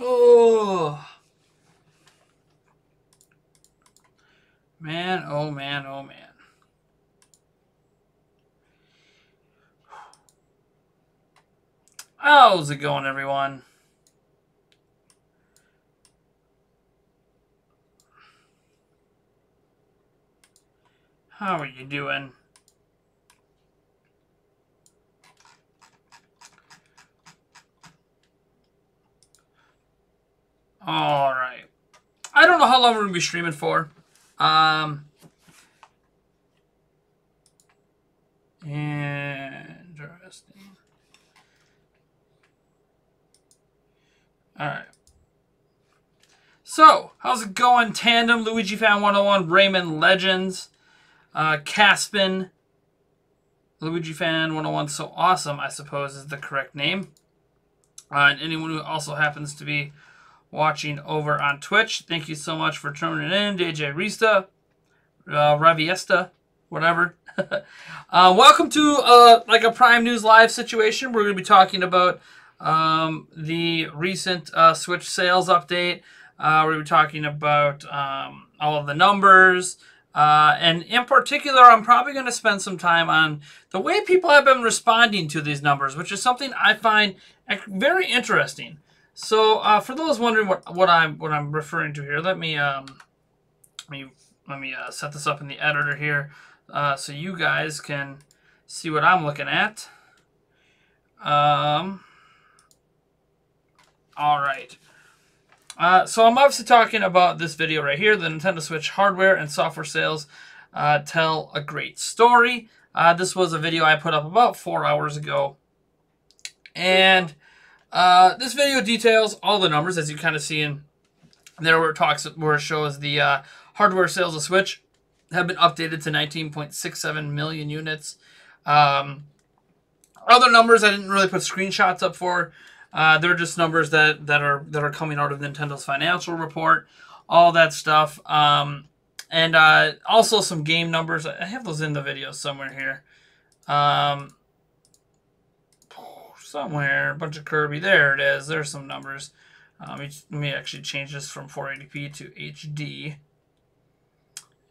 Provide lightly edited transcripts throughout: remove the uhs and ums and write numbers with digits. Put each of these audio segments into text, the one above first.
Oh, man, oh, man, oh, man. How's it going, everyone? How are you doing? All right. I don't know how long we're going to be streaming for. Interesting. All right. So, how's it going, Tandem, Luigi Fan 101, Raymond Legends, Caspin, Luigi Fan 101, So Awesome, I suppose, is the correct name. And anyone who also happens to be watching over on Twitch, thank you so much for tuning in. DJ Rista, Raviesta, whatever. Welcome to like a Prime News Live situation. We're going to be talking about the recent Switch sales update. We're going to be talking about all of the numbers. And in particular, I'm probably going to spend some time on the way people have been responding to these numbers, which is something I find very interesting. So, for those wondering what I'm referring to here, let me set this up in the editor here, so you guys can see what I'm looking at. All right. So I'm obviously talking about this video right here. The Nintendo Switch hardware and software sales tell a great story. This was a video I put up about 4 hours ago. And this video details all the numbers, as you kind of see in there where it shows the hardware sales of Switch have been updated to 19.67 million units. Other numbers I didn't really put screenshots up for. They're just numbers that are coming out of Nintendo's financial report, all that stuff, and also some game numbers. I have those in the video somewhere here, somewhere. A bunch of Kirby. There it is. There's some numbers. Let me actually change this from 480p to HD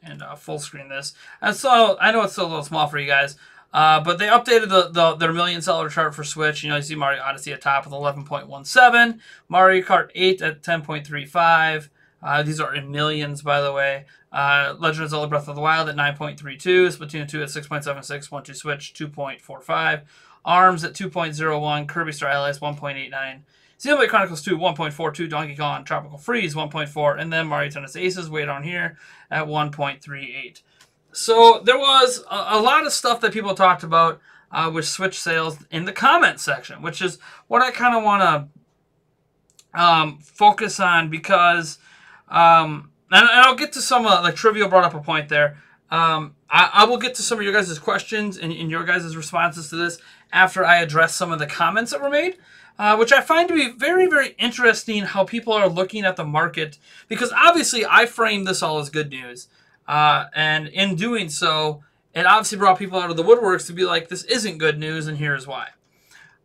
and full screen this. And so I know it's still a little small for you guys. But they updated their million seller chart for Switch. You know, you see Mario Odyssey at top with 11.17, Mario Kart 8 at 10.35. These are in millions, by the way. Legend of Zelda Breath of the Wild at 9.32, Splatoon 2 at 6.76, 1-2 Switch 2.45, ARMS at 2.01, Kirby Star Allies 1.89, Xenoblade Chronicles 2 1.42, Donkey Kong Tropical Freeze 1.4, and then Mario Tennis Aces way down here at 1.38. So there was a lot of stuff that people talked about with Switch sales in the comment section, which is what I kind of want to focus on because, and I'll get to some, like Trivial brought up a point there. I will get to some of your guys' questions and your guys' responses to this after I address some of the comments that were made, which I find to be very, very interesting how people are looking at the market, because obviously I frame this all as good news. And in doing so, it obviously brought people out of the woodworks to be like, this isn't good news, and here's why.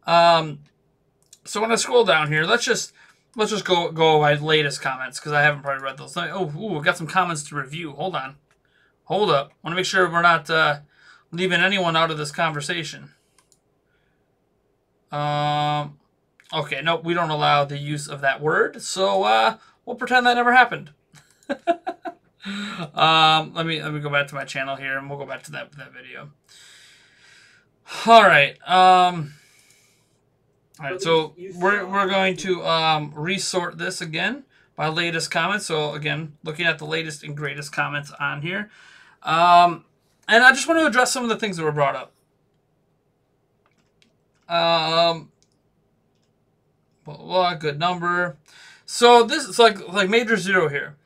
So when I scroll down here, let's just go my latest comments, because I haven't probably read those. Oh, we've got some comments to review. Hold on. Hold up. I want to make sure we're not leaving anyone out of this conversation. Okay, nope, we don't allow the use of that word, so we'll pretend that never happened. Let me go back to my channel here, and we'll go back to that video. All right. All right. So we're going to resort this again by latest comments. So again, looking at the latest and greatest comments on here, and I just want to address some of the things that were brought up. Good number. So this is like Major Zero here.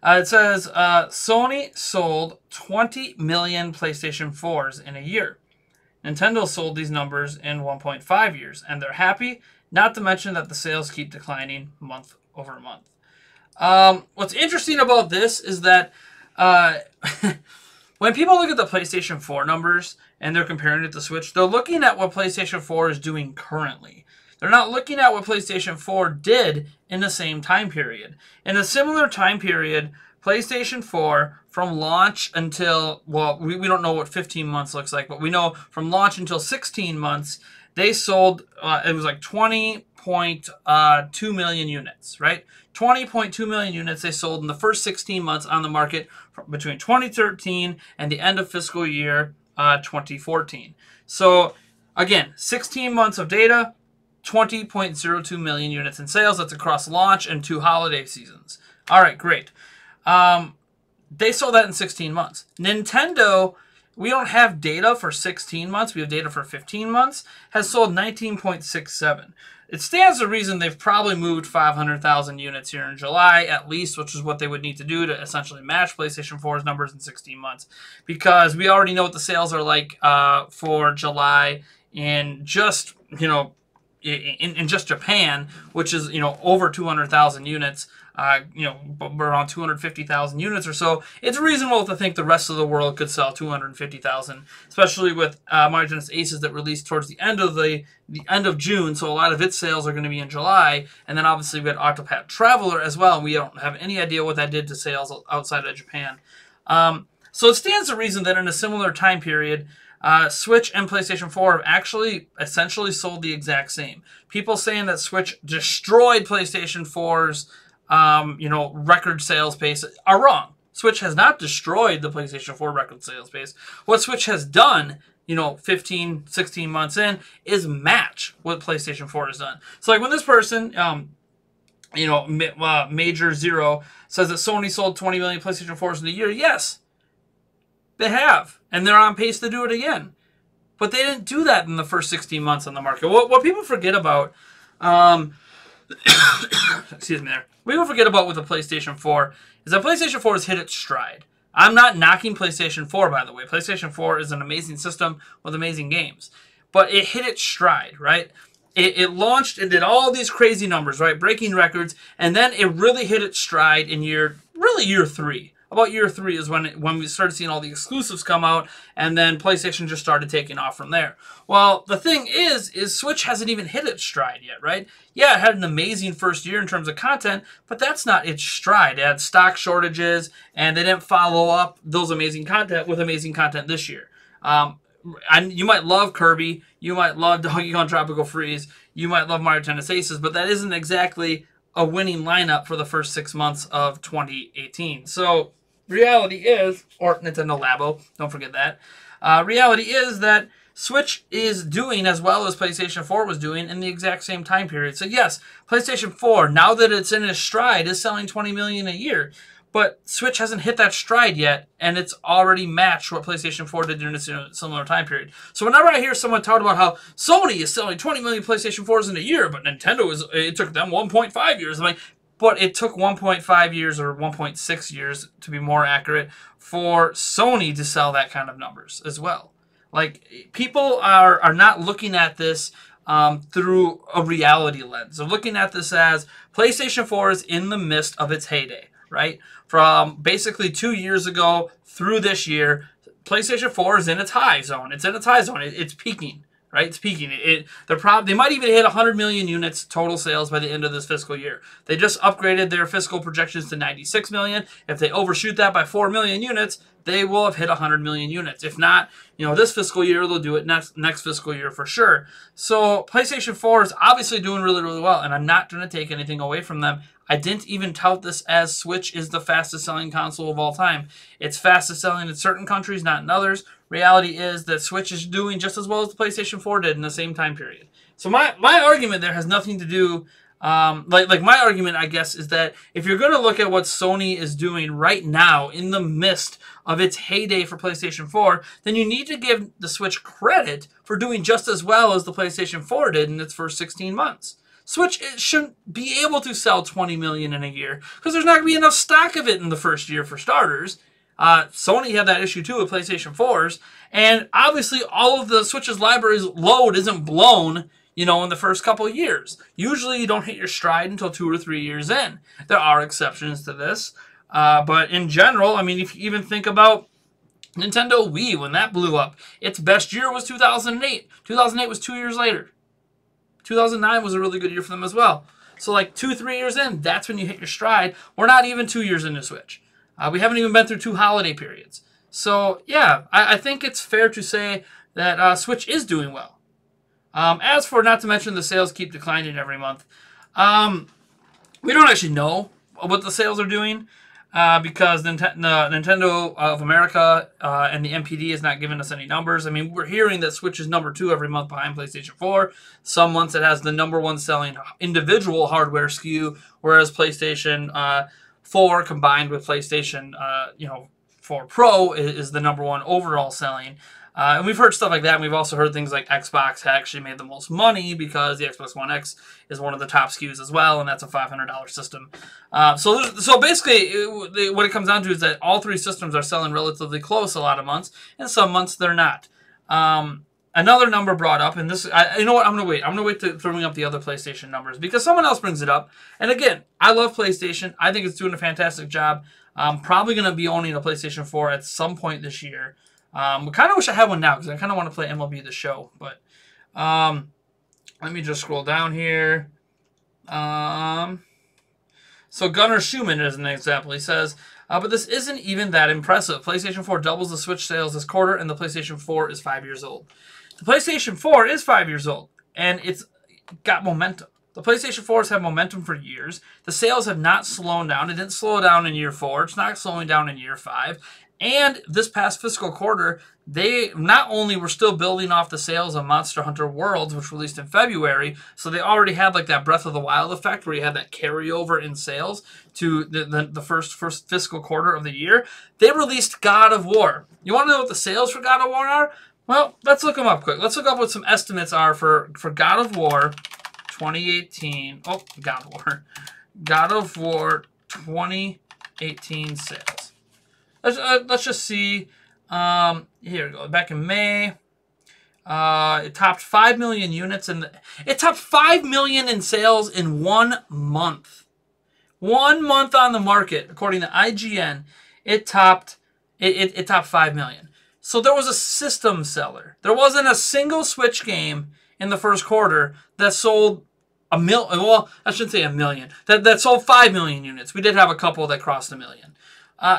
It says Sony sold 20 million PlayStation 4s in a year. Nintendo sold these numbers in 1.5 years, and they're happy, not to mention that the sales keep declining month over month. What's interesting about this is that when people look at the PlayStation 4 numbers and they're comparing it to Switch, they're looking at what PlayStation 4 is doing currently. They're not looking at what PlayStation 4 did in the same time period. In a similar time period, PlayStation 4, from launch until, well, we don't know what 15 months looks like, but we know from launch until 16 months, they sold, it was like 20.2 million units, right? 20.2 million units they sold in the first 16 months on the market between 2013 and the end of fiscal year 2014. So, again, 16 months of data, 20.02 million units in sales. That's across launch and 2 holiday seasons. All right, great. They sold that in 16 months. Nintendo, we don't have data for 16 months. We have data for 15 months. Has sold 19.67. It stands to reason they've probably moved 500,000 units here in July, at least, which is what they would need to do to essentially match PlayStation 4's numbers in 16 months. Because we already know what the sales are like for July in just, in just Japan, which is, over 200,000 units. Around 250,000 units or so. It's reasonable to think the rest of the world could sell 250,000, especially with Mario Tennis Aces that released towards the end of the end of June. So a lot of its sales are going to be in July, and then obviously we had Octopath Traveler as well. And we don't have any idea what that did to sales outside of Japan. So it stands to reason that in a similar time period, Switch and PlayStation 4 have actually essentially sold the exact same. People saying that Switch destroyed PlayStation 4's record sales pace are wrong. Switch has not destroyed the PlayStation 4 record sales pace. What Switch has done, 15, 16 months in, is match what PlayStation 4 has done. So like when this person, Major Zero, says that Sony sold 20 million PlayStation 4s in a year, yes, they have. And they're on pace to do it again. But they didn't do that in the first 16 months on the market. What people forget about, excuse me there. We don't forget about with the PlayStation 4 is that PlayStation 4 has hit its stride. I'm not knocking PlayStation 4, by the way. PlayStation 4 is an amazing system with amazing games. But it hit its stride, right? It launched and did all these crazy numbers, right? Breaking records. And then it really hit its stride in year 3. About year 3 is when we started seeing all the exclusives come out, and then PlayStation just started taking off from there. Well, the thing is Switch hasn't even hit its stride yet, right? Yeah, it had an amazing first year in terms of content, but that's not its stride. It had stock shortages, and they didn't follow up those amazing content with amazing content this year. And you might love Kirby, you might love Donkey Kong Tropical Freeze, you might love Mario Tennis Aces, but that isn't exactly a winning lineup for the first 6 months of 2018. So reality is, or Nintendo Labo, don't forget that. Reality is that Switch is doing as well as PlayStation 4 was doing in the exact same time period. So yes, PlayStation 4, now that it's in its stride, is selling 20 million a year. But Switch hasn't hit that stride yet, and it's already matched what PlayStation 4 did during a similar time period. So whenever I hear someone talk about how Sony is selling 20 million PlayStation 4s in a year, but Nintendo, it took them 1.5 years, I'm like, but it took 1.5 years or 1.6 years, to be more accurate, for Sony to sell that kind of numbers as well. Like, people are not looking at this through a reality lens. They're looking at this as PlayStation 4 is in the midst of its heyday, right? From basically 2 years ago through this year, PlayStation 4 is in its high zone. It's in its high zone. It's peaking. Right, it's peaking. They might even hit 100 million units total sales by the end of this fiscal year. They just upgraded their fiscal projections to 96 million. If they overshoot that by 4 million units, they will have hit 100 million units. If not, this fiscal year, they'll do it next fiscal year for sure. So PlayStation 4 is obviously doing really, really well, and I'm not going to take anything away from them. I didn't even tout this as Switch is the fastest selling console of all time. It's fastest selling in certain countries, not in others. Reality is that Switch is doing just as well as the PlayStation 4 did in the same time period. So my argument there has nothing to do, my argument, I guess, is that if you're going to look at what Sony is doing right now in the midst of its heyday for PlayStation 4, then you need to give the Switch credit for doing just as well as the PlayStation 4 did in its first 16 months. Switch shouldn't be able to sell 20 million in a year because there's not going to be enough stock of it in the first year for starters. Sony had that issue too with PlayStation 4s, and obviously all of the Switch's library's load isn't blown, in the first couple of years. Usually you don't hit your stride until 2 or 3 years in. There are exceptions to this, but in general, I mean, if you even think about Nintendo Wii, when that blew up, its best year was 2008. 2008 was 2 years later. 2009 was a really good year for them as well. So like 2-3 years in, that's when you hit your stride. We're not even 2 years into Switch. We haven't even been through 2 holiday periods. So yeah, I think it's fair to say that Switch is doing well. As for, not to mention, the sales keep declining every month. We don't actually know what the sales are doing because Nintendo of America and the NPD has not given us any numbers. I mean, we're hearing that Switch is number 2 every month behind PlayStation 4. Some months it has the number 1 selling individual hardware SKU, whereas PlayStation 4 combined with PlayStation 4 Pro is the number 1 overall selling. And we've heard stuff like that, and we've also heard things like Xbox actually made the most money because the Xbox One X is one of the top SKUs as well, and that's a $500 system. So basically, what it comes down to is that all 3 systems are selling relatively close a lot of months, and some months they're not. Another number brought up, and this, you know what, I'm going to wait. I'm going to wait to bring up the other PlayStation numbers because someone else brings it up. And again, I love PlayStation. I think it's doing a fantastic job. I'm probably going to be owning a PlayStation 4 at some point this year. I kind of wish I had one now because I kind of want to play MLB The Show. But let me just scroll down here. So Gunnar Schumann is an example. He says, but this isn't even that impressive. PlayStation 4 doubles the Switch sales this quarter, and the PlayStation 4 is 5 years old. The PlayStation 4 is 5 years old, and it's got momentum. The PlayStation 4 has had momentum for years. The sales have not slowed down. It didn't slow down in year 4. It's not slowing down in year 5. And this past fiscal quarter, they not only were still building off the sales of Monster Hunter Worlds, which released in February, so they already had like that Breath of the Wild effect where you had that carryover in sales to the first fiscal quarter of the year. They released God of War. You want to know what the sales for God of War are? Well, let's look them up quick. Let's look up what some estimates are for God of War 2018. Oh, God of War. God of War 2018 sales. Let's just see. Here we go. Back in May, it topped 5 million units, and it topped 5 million in sales in 1 month. 1 month on the market, according to IGN, it topped 5 million. So there was a system seller. There wasn't a single Switch game in the first quarter that sold a million. Well, I shouldn't say a million. That sold 5 million units. We did have a couple that crossed a million.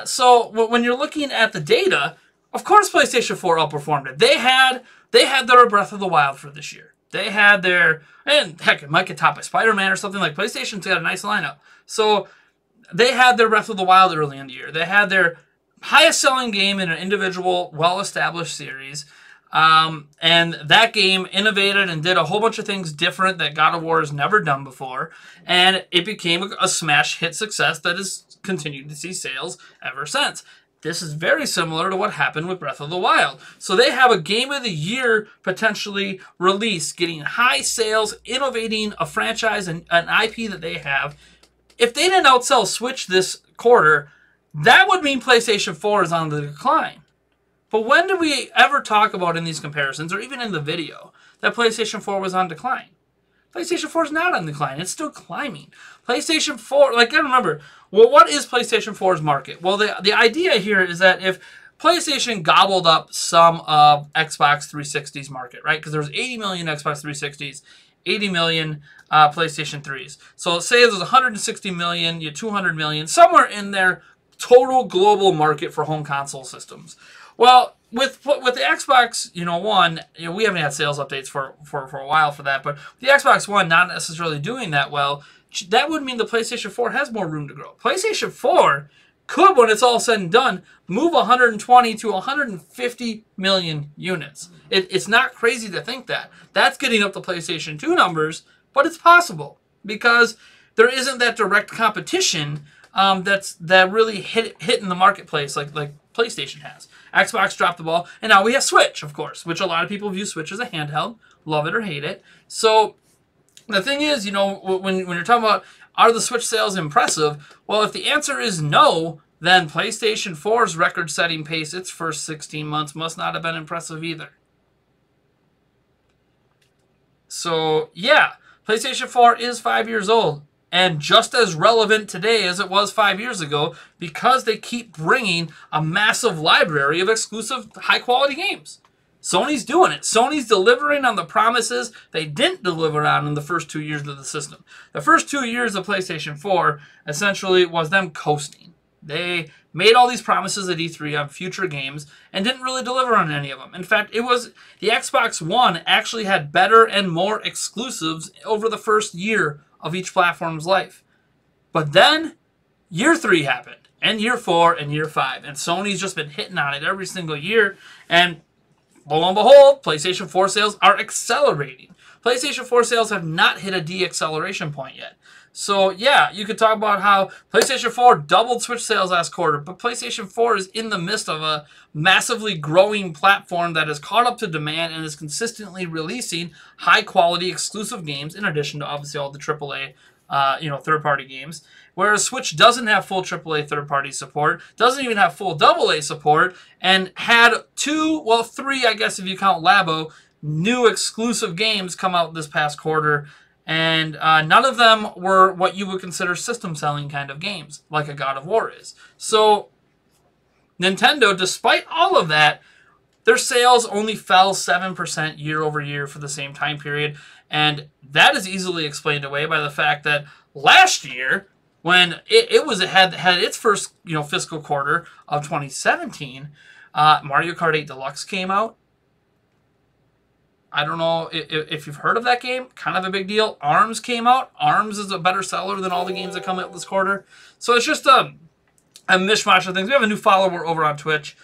So when you're looking at the data, of course PlayStation 4 outperformed it. They had their Breath of the Wild for this year. They had their, and heck, it might get topped by Spider-Man or something. Like PlayStation's got a nice lineup. So they had their Breath of the Wild early in the year. They had their highest selling game in an individual, well-established series. And that game innovated and did a whole bunch of things different that God of War has never done before. And it became a smash hit success that has continued to see sales ever since. This is very similar to what happened with Breath of the Wild. So they have a Game of the Year potentially release, getting high sales, innovating a franchise and an IP that they have. If they didn't outsell Switch this quarter, that would mean PlayStation 4 is on the decline. But when did we ever talk about in these comparisons, or even in the video, that PlayStation 4 was on decline? PlayStation 4 is not on decline. It's still climbing. PlayStation 4, like, I remember, well, what is PlayStation 4's market? Well, the idea here is that if PlayStation gobbled up some of Xbox 360's market, right? Because there was 80 million Xbox 360s, 80 million PlayStation 3s. So let's say there's 160 million, 200 million, somewhere in their total global market for home console systems. Well, with the Xbox, One, we haven't had sales updates for a while for that, but the Xbox One not necessarily doing that well, that would mean the PlayStation 4 has more room to grow. PlayStation 4 could, when it's all said and done, move 120 to 150 million units. It's not crazy to think that. That's getting up the PlayStation 2 numbers, but it's possible because there isn't that direct competition that really hit in the marketplace like PlayStation has. Xbox dropped the ball, and now we have Switch, of course, which a lot of people view Switch as a handheld, love it or hate it. So the thing is, when you're talking about are the Switch sales impressive, well, if the answer is no, then PlayStation 4's record-setting pace its first 16 months must not have been impressive either. So, yeah, PlayStation 4 is 5 years old. And just as relevant today as it was 5 years ago because they keep bringing a massive library of exclusive high-quality games. Sony's doing it. Sony's delivering on the promises they didn't deliver on in the first 2 years of the system. The first 2 years of PlayStation 4 essentially was them coasting. They made all these promises at E3 on future games and didn't really deliver on any of them. In fact, it was the Xbox One actually had better and more exclusives over the first year of each platform's life. But then, year 3 happened, and year 4, and year 5. And Sony's just been hitting on it every single year. And lo and behold, PlayStation 4 sales are accelerating. PlayStation 4 sales have not hit a de-acceleration point yet. So, yeah, you could talk about how PlayStation 4 doubled Switch sales last quarter, but PlayStation 4 is in the midst of a massively growing platform that has caught up to demand and is consistently releasing high-quality exclusive games, in addition to, obviously, all the AAA, third-party games. Whereas Switch doesn't have full AAA third-party support, doesn't even have full AA support, and had 3, I guess if you count Labo, new exclusive games come out this past quarter. And none of them were what you would consider system-selling kind of games, like a God of War is. So, Nintendo, despite all of that, their sales only fell 7% year over year for the same time period. And that is easily explained away by the fact that last year, when it had its first fiscal quarter of 2017, Mario Kart 8 Deluxe came out. I don't know if you've heard of that game. Kind of a big deal. ARMS came out. ARMS is a better seller than all the games that come out this quarter. So it's just a mishmash of things. We have a new follower over on Twitch.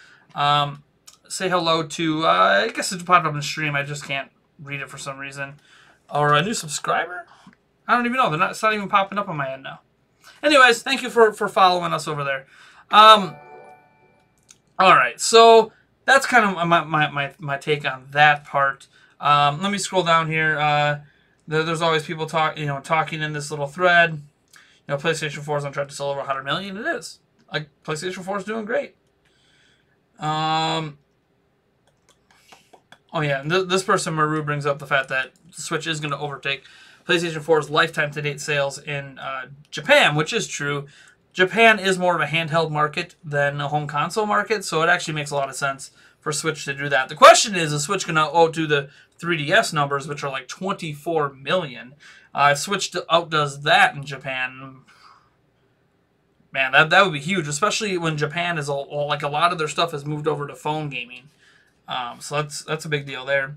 Say hello to, I guess it popped up in the stream. I just can't read it for some reason. Or a new subscriber? I don't even know. It's not even popping up on my end now. Anyways, thank you for following us over there. All right, so that's kind of my take on that part. Let me scroll down here. There's always people talking in this little thread. PlayStation 4 is on track to sell over 100 million. It is. Like, PlayStation 4 is doing great. Oh yeah, and this person, Maru, brings up the fact that Switch is going to overtake PlayStation 4's lifetime to date sales in Japan, which is true. Japan is more of a handheld market than a home console market, so it actually makes a lot of sense for Switch to do that. The question is Switch going to outdo the 3DS numbers, which are like 24 million? If Switch outdoes that in Japan, man, that would be huge, especially when Japan is like a lot of their stuff has moved over to phone gaming. So that's a big deal there.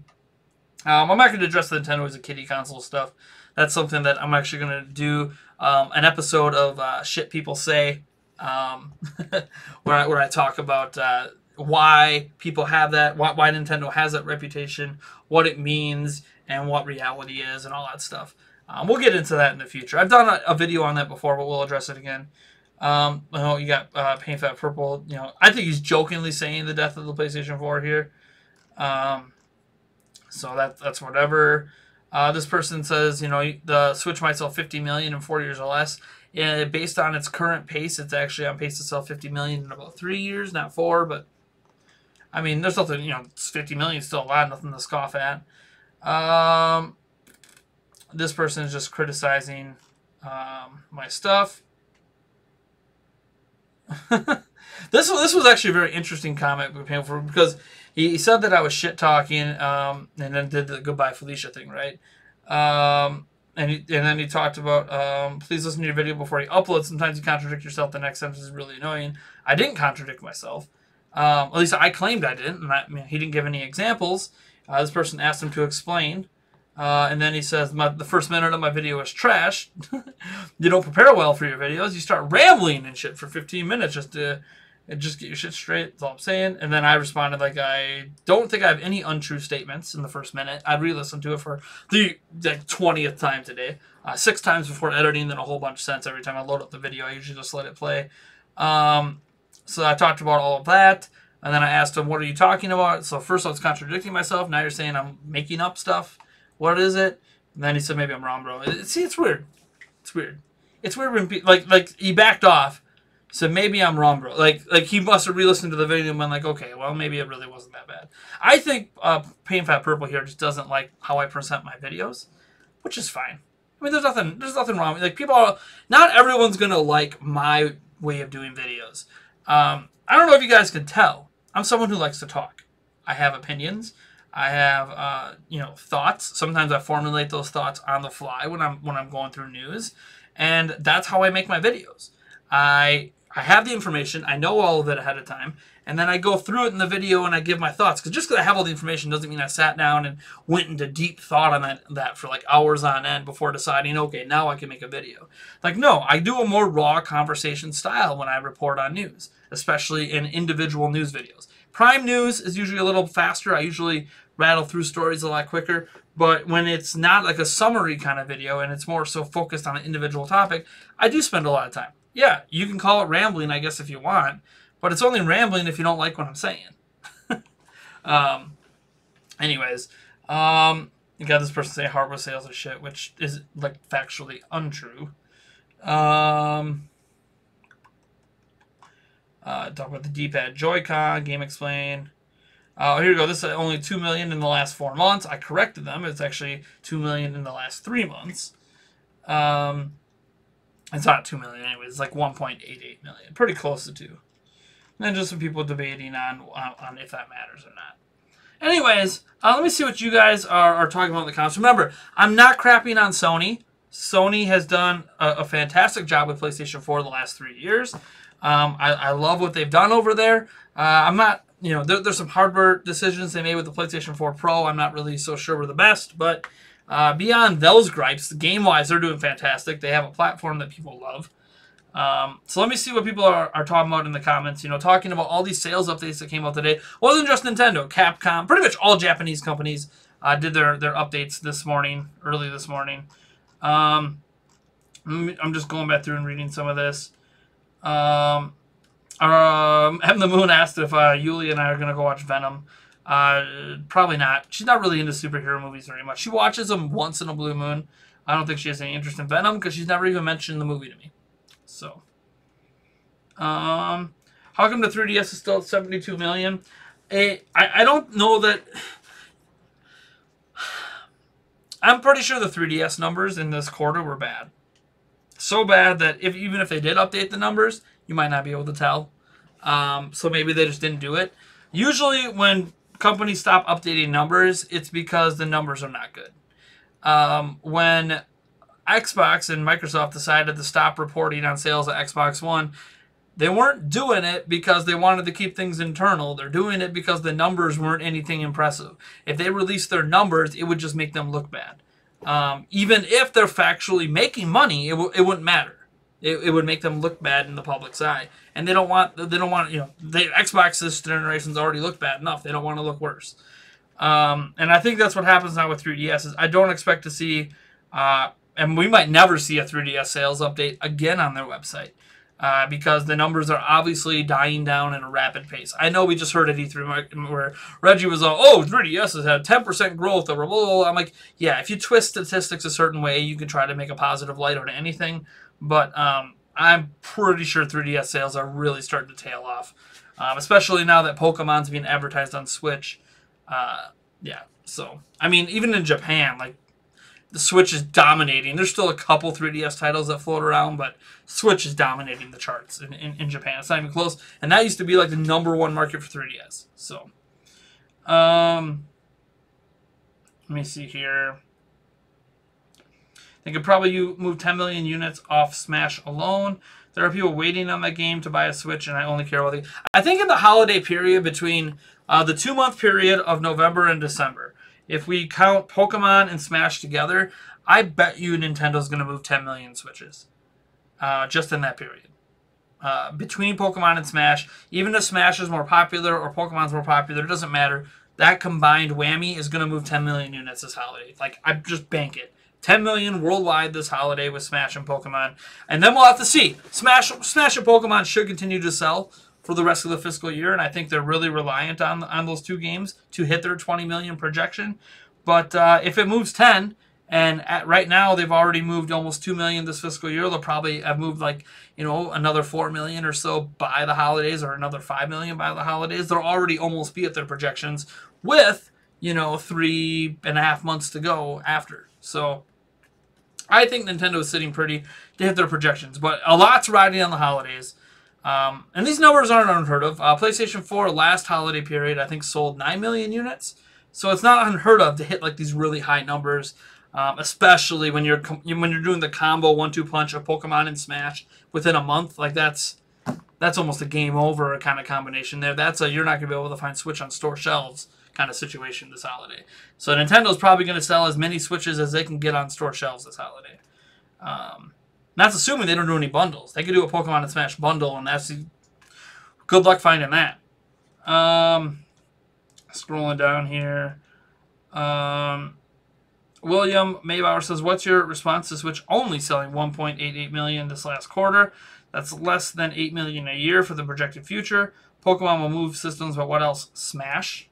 I'm not going to address the Nintendo as a kiddie console stuff. That's something that I'm actually going to do an episode of Shit People Say, where I talk about why people have that, why Nintendo has that reputation, what it means, and what reality is, and all that stuff. We'll get into that in the future. I've done a video on that before, but we'll address it again. You got Paint Fat Purple. I think he's jokingly saying the death of the PlayStation 4 here. So that's whatever. This person says, the Switch might sell 50 million in 4 years or less. Yeah, based on its current pace, it's actually on pace to sell 50 million in about 3 years, not 4. But I mean, there's nothing. 50 million is still a lot, nothing to scoff at. This person is just criticizing my stuff. This was actually a very interesting comment because he said that I was shit talking, and then did the Goodbye Felicia thing, right? And then he talked about please listen to your video before you upload. Sometimes you contradict yourself. The next sentence is really annoying. I didn't contradict myself. At least I claimed I didn't, and he didn't give any examples. This person asked him to explain. And then he says, the first minute of my video is trash. You don't prepare well for your videos. You start rambling and shit for 15 minutes just to get your shit straight. That's all I'm saying. And then I responded like, I don't think I have any untrue statements in the first minute. I'd re-listen to it for the 20th time today. 6 times before editing, then a whole bunch since. Every time I load up the video, I usually just let it play. So I talked about all of that. And then I asked him, what are you talking about? So first I was contradicting myself. Now you're saying I'm making up stuff. What is it? And then he said, maybe I'm wrong, bro. See, it's weird. It's weird. It's weird when like he backed off. Said, maybe I'm wrong, bro. Like he must have re-listened to the video and been like, okay, well, maybe it really wasn't that bad. I think Paint Fat Purple here just doesn't like how I present my videos, which is fine. I mean, there's nothing wrong. Like not everyone's gonna like my way of doing videos. I don't know if you guys can tell. I'm someone who likes to talk. I have opinions. I have thoughts. Sometimes I formulate those thoughts on the fly when I'm going through news, and that's how I make my videos. I have the information. I know all of it ahead of time. And then I go through it in the video and I give my thoughts. Because just because I have all the information doesn't mean I sat down and went into deep thought on that for like hours on end before deciding, okay, now I can make a video. Like, no, I do a more raw conversation style when I report on news, especially in individual news videos. Prime news is usually a little faster. I usually rattle through stories a lot quicker. But when it's not like a summary kind of video and it's more so focused on an individual topic, I do spend a lot of time. Yeah, you can call it rambling, I guess, if you want. But it's only rambling if you don't like what I'm saying. Anyways, you got this person saying hardware sales are shit, which is like factually untrue. Talk about the D-pad Joy-Con, Game Explain. Here we go. This is only 2 million in the last 4 months. I corrected them. It's actually 2 million in the last 3 months. It's not 2 million anyway. It's like 1.88 million. Pretty close to 2. And then just some people debating on if that matters or not. Anyways, let me see what you guys are talking about in the comments. Remember, I'm not crapping on Sony. Sony has done a fantastic job with PlayStation 4 the last 3 years. I love what they've done over there. I'm not, there's some hardware decisions they made with the PlayStation 4 Pro. I'm not really so sure were the best, but beyond those gripes, game-wise, they're doing fantastic. They have a platform that people love. So let me see what people are talking about in the comments. Talking about all these sales updates that came out today. Wasn't just Nintendo, Capcom, pretty much all Japanese companies did their updates this morning, early this morning. I'm just going back through and reading some of this. Hem the Moon asked if Yuli and I are going to go watch Venom. Probably not. She's not really into superhero movies very much. She watches them once in a blue moon. I don't think she has any interest in Venom because she's never even mentioned the movie to me. So, how come the 3DS is still at 72 million? I don't know that. I'm pretty sure the 3DS numbers in this quarter were bad. So bad that even if they did update the numbers, you might not be able to tell. So maybe they just didn't do it. Usually when companies stop updating numbers, it's because the numbers are not good. When Xbox and Microsoft decided to stop reporting on sales of Xbox One, they weren't doing it because they wanted to keep things internal. They're doing it because the numbers weren't anything impressive. If they released their numbers, it would just make them look bad. Even if they're factually making money, it wouldn't matter. It would make them look bad in the public's eye. And they don't want Xbox this generation's already looked bad enough. They don't want to look worse. And I think that's what happens now with 3DSs. I don't expect to see, and we might never see a 3DS sales update again on their website. Because the numbers are obviously dying down at a rapid pace. I know we just heard at E3 where Reggie was all, 3DS has had 10% growth over blah, blah, blah. I'm like, yeah, if you twist statistics a certain way, you can try to make a positive light out of anything. But I'm pretty sure 3DS sales are really starting to tail off. Especially now that Pokemon's being advertised on Switch. Yeah, so, I mean, even in Japan, like, the Switch is dominating. There's still a couple 3DS titles that float around, but Switch is dominating the charts in Japan. It's not even close. And that used to be like the #1 market for 3DS. So, let me see here. They could probably move 10 million units off Smash alone. There are people waiting on that game to buy a Switch, and I only care about the... I think in the holiday period between the 2-month period of November and December, if we count Pokemon and Smash together, I bet you Nintendo's going to move 10 million Switches. Just in that period. Between Pokemon and Smash, even if Smash is more popular or Pokemon's more popular, it doesn't matter. That combined whammy is going to move 10 million units this holiday. Like, I just bank it. 10 million worldwide this holiday with Smash and Pokemon. And then we'll have to see. Smash and Pokemon should continue to sell for the rest of the fiscal year, and I think they're really reliant on those two games to hit their 20 million projection. But if it moves 10, and right now they've already moved almost 2 million this fiscal year, they'll probably have moved like, another 4 million or so by the holidays, or another 5 million by the holidays. They'll already almost be at their projections with, 3.5 months to go after. So I think Nintendo is sitting pretty to hit their projections, but a lot's riding on the holidays. And these numbers aren't unheard of. PlayStation 4 last holiday period, I think, sold 9 million units. So it's not unheard of to hit like these really high numbers, especially when you're doing the combo 1-2 punch of Pokemon and Smash within a month. Like that's almost a game over kind of combination there. That's a you're not going to be able to find Switch on store shelves kind of situation this holiday. So Nintendo's probably going to sell as many Switches as they can get on store shelves this holiday. That's assuming they don't do any bundles. They could do a Pokemon and Smash bundle, and that's good luck finding that. Scrolling down here. William Maybauer says, what's your response to Switch only selling 1.88 million this last quarter? That's less than 8 million a year for the projected future. Pokemon will move systems, but what else? Smash?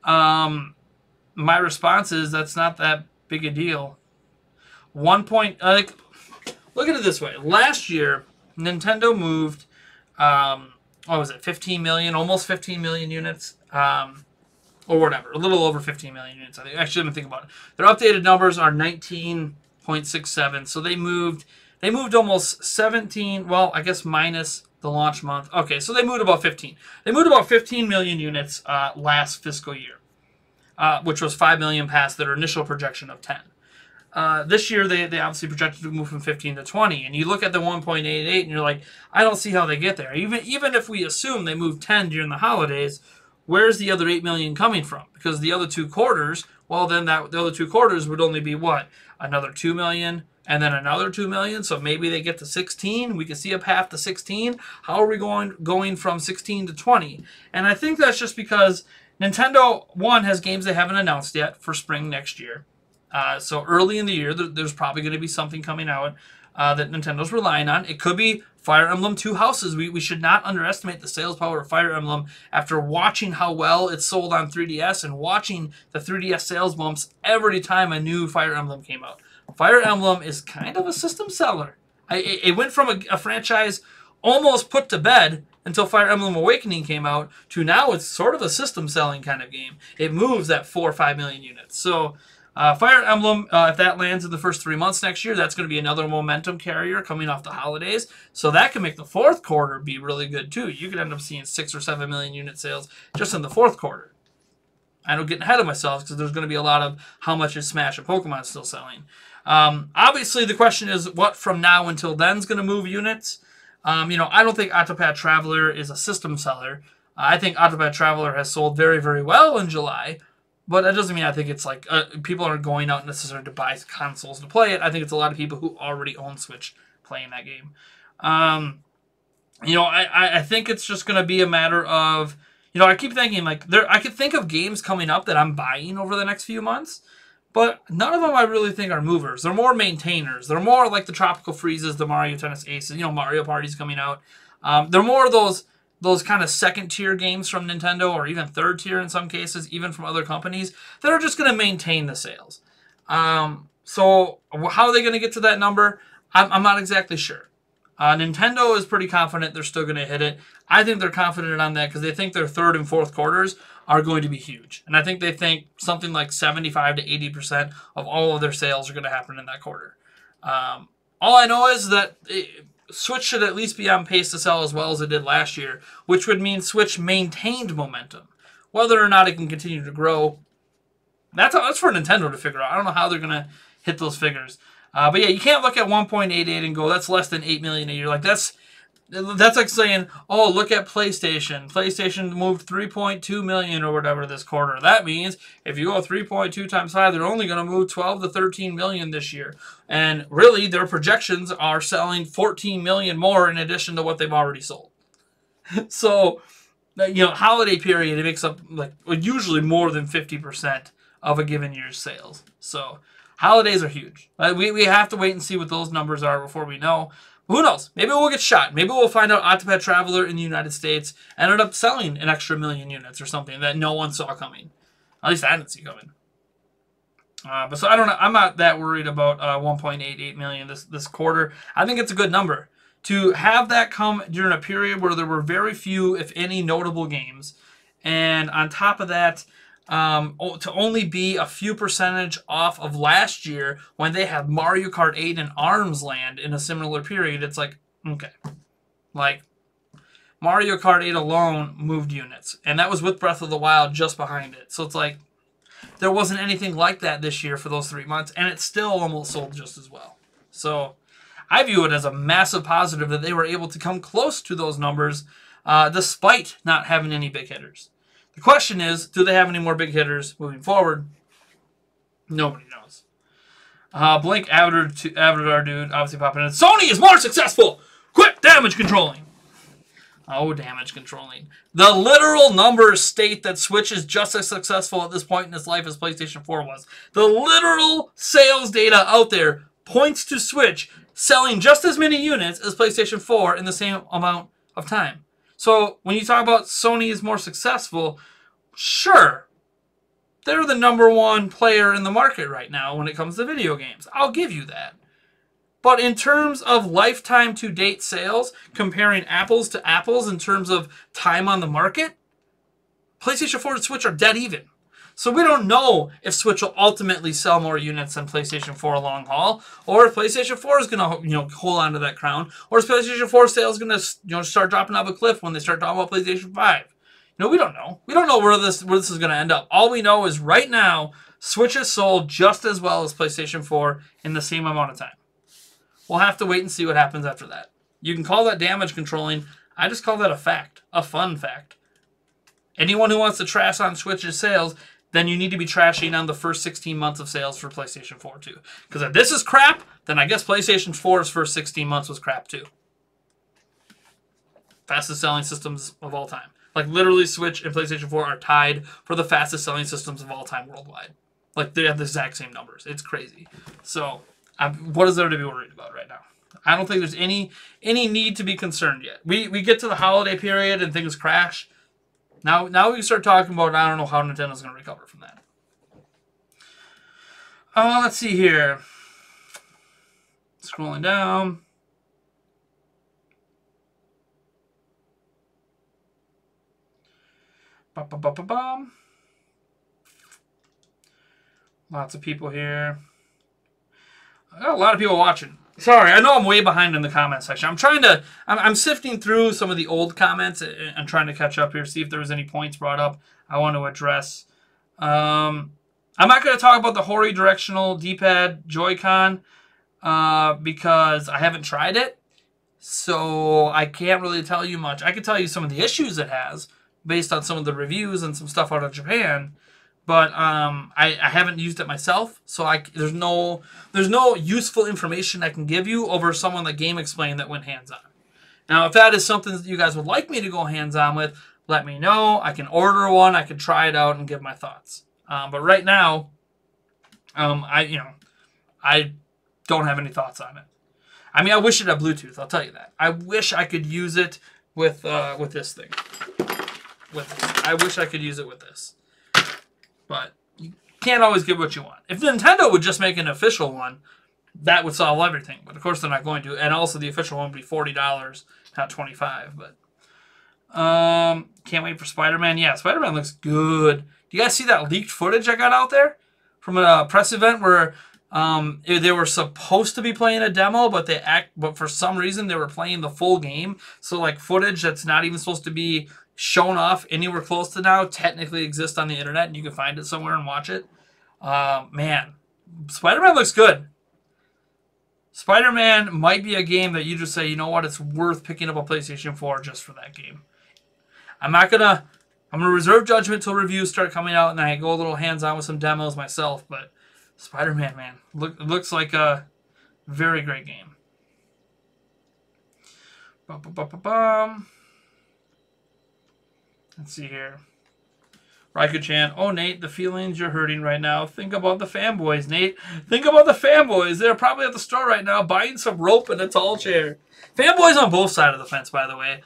My response is that's not that big a deal. Look at it this way. Last year, Nintendo moved, what was it, 15 million, almost 15 million units, or whatever, a little over 15 million units. I think. Actually, let me think about it. Their updated numbers are 19.67, so they moved almost 17. Well, I guess minus the launch month. Okay, so they moved about 15. They moved about 15 million units last fiscal year, which was 5 million past their initial projection of 10. This year, they obviously projected to move from 15 to 20, and you look at the 1.88, and you're like, I don't see how they get there. Even if we assume they move 10 during the holidays, where's the other 8 million coming from? Because the other 2 quarters, well, then the other 2 quarters would only be what? Another 2 million, and then another 2 million, so maybe they get to 16. We can see a path to 16. How are we going from 16 to 20? And I think that's just because Nintendo, one, has games they haven't announced yet for spring next year. So early in the year, there's probably going to be something coming out that Nintendo's relying on. It could be Fire Emblem Two Houses. We should not underestimate the sales power of Fire Emblem after watching how well it sold on 3DS and watching the 3DS sales bumps every time a new Fire Emblem came out. Fire Emblem is kind of a system seller. It went from a franchise almost put to bed until Fire Emblem Awakening came out to now it's sort of a system selling kind of game. It moves at 4 or 5 million units. So Fire Emblem, if that lands in the first 3 months next year, that's going to be another momentum carrier coming off the holidays. So that can make the fourth quarter be really good too. You could end up seeing 6 or 7 million unit sales just in the fourth quarter. I know, getting ahead of myself because there's going to be a lot of how much is Smash and Pokemon still selling. Obviously, the question is what from now until then is going to move units. I don't think Octopath Traveler is a system seller. I think Octopath Traveler has sold very, very well in July. But that doesn't mean I think it's like people aren't going out necessarily to buy consoles to play it. I think it's a lot of people who already own Switch playing that game. I think it's just going to be a matter of, I keep thinking like I could think of games coming up that I'm buying over the next few months, but none of them I really think are movers. They're more maintainers. They're more like the Tropical Freezes, the Mario Tennis Aces, Mario Party's coming out. They're more of those kind of second-tier games from Nintendo, or even third-tier in some cases, even from other companies, that are just going to maintain the sales. So how are they going to get to that number? I'm not exactly sure. Nintendo is pretty confident they're still going to hit it. I think they're confident on that because they think their third and fourth quarters are going to be huge. And I think they think something like 75 to 80% of all of their sales are going to happen in that quarter. All I know is that Switch should at least be on pace to sell as well as it did last year, which would mean Switch maintained momentum. Whether or not it can continue to grow, that's for Nintendo to figure out. I don't know how they're going to hit those figures. But yeah, you can't look at 1.88 and go, that's less than 8 million a year. Like that's like saying, oh, look at PlayStation. PlayStation moved 3.2 million or whatever this quarter. That means if you go 3.2 times 5, they're only going to move 12 to 13 million this year. And really, their projections are selling 14 million more in addition to what they've already sold. So, holiday period, it makes up like usually more than 50% of a given year's sales. So, holidays are huge. We have to wait and see what those numbers are before we know. Who knows? Maybe we'll get shot. Maybe we'll find out Octopath Traveler in the United States ended up selling an extra 1 million units or something that no one saw coming. At least I didn't see coming. But so I don't know. I'm not that worried about 1.88 million this quarter. I think it's a good number. To have that come during a period where there were very few, if any, notable games. And on top of that, to only be a few percentage off of last year when they had Mario Kart 8 and Arms Land in a similar period, it's like, okay. Like, Mario Kart 8 alone moved units. And that was with Breath of the Wild just behind it. So it's like, there wasn't anything like that this year for those 3 months. And it still almost sold just as well. So I view it as a massive positive that they were able to come close to those numbers despite not having any big hitters. The question is, do they have any more big hitters moving forward? Nobody knows. Blink Avatar dude obviously popping in. Sony is more successful! Quit damage controlling! Oh, damage controlling. The literal numbers state that Switch is just as successful at this point in its life as PlayStation 4 was. The literal sales data out there points to Switch selling just as many units as PlayStation 4 in the same amount of time. So when you talk about Sony is more successful, sure, they're the #1 player in the market right now when it comes to video games. I'll give you that. But in terms of lifetime to date sales, comparing apples to apples in terms of time on the market, PlayStation 4 and Switch are dead even. So we don't know if Switch will ultimately sell more units than PlayStation 4 long haul, or if PlayStation 4 is going to hold on to that crown, or if PlayStation 4 sales going to start dropping off a cliff when they start talking about PlayStation 5. We don't know. We don't know where this is going to end up. All we know is right now, Switch is sold just as well as PlayStation 4 in the same amount of time. We'll have to wait and see what happens after that. You can call that damage controlling. I just call that a fact, a fun fact. Anyone who wants to trash on Switch's sales, then you need to be trashing on the first 16 months of sales for PlayStation 4 too. Because if this is crap, then I guess PlayStation 4's first 16 months was crap too. Fastest selling systems of all time. Like literally Switch and PlayStation 4 are tied for the fastest selling systems of all time worldwide. Like they have the exact same numbers. It's crazy. So what is there to be worried about right now? I don't think there's any need to be concerned yet. We get to the holiday period and things crash. Now we can start talking about, I don't know how Nintendo's going to recover from that. Let's see here. Scrolling down. Ba-ba-ba-ba-bum. Lots of people here. I got a lot of people watching. Sorry, I know I'm way behind in the comment section. I'm sifting through some of the old comments and trying to catch up here, see if there was any points brought up I want to address. I'm not going to talk about the Hori directional D-pad Joy-Con because I haven't tried it, so I can't really tell you much. I can tell you some of the issues it has based on some of the reviews and some stuff out of Japan. But I haven't used it myself, so there's no useful information I can give you over someone like GameXplain that went hands-on. Now, if that is something that you guys would like me to go hands-on with, let me know. I can order one. I can try it out and give my thoughts. But right now, I don't have any thoughts on it. I mean, I wish it had Bluetooth. I'll tell you that. I wish I could use it with this thing. I wish I could use it with this. But you can't always get what you want. If Nintendo would just make an official one, that would solve everything. But of course they're not going to. And also the official one would be $40, not $25. But can't wait for Spider-Man. Yeah, Spider-Man looks good. Do you guys see that leaked footage I got out there from a press event where they were supposed to be playing a demo, but for some reason they were playing the full game. So like footage that's not even supposed to be shown off anywhere close to now technically exists on the internet, and you can find it somewhere and watch it. Man, Spider-Man looks good. Spider-Man might be a game that you just say, you know what, it's worth picking up a PlayStation 4 just for that game. I'm gonna reserve judgment till reviews start coming out and I go a little hands-on with some demos myself, but Spider-Man, man, looks like a very great game. Let's see here. Raikou-chan, oh, Nate, the feelings you're hurting right now. Think about the fanboys, Nate. Think about the fanboys. They're probably at the store right now buying some rope and a tall chair. Fanboys on both sides of the fence, by the way.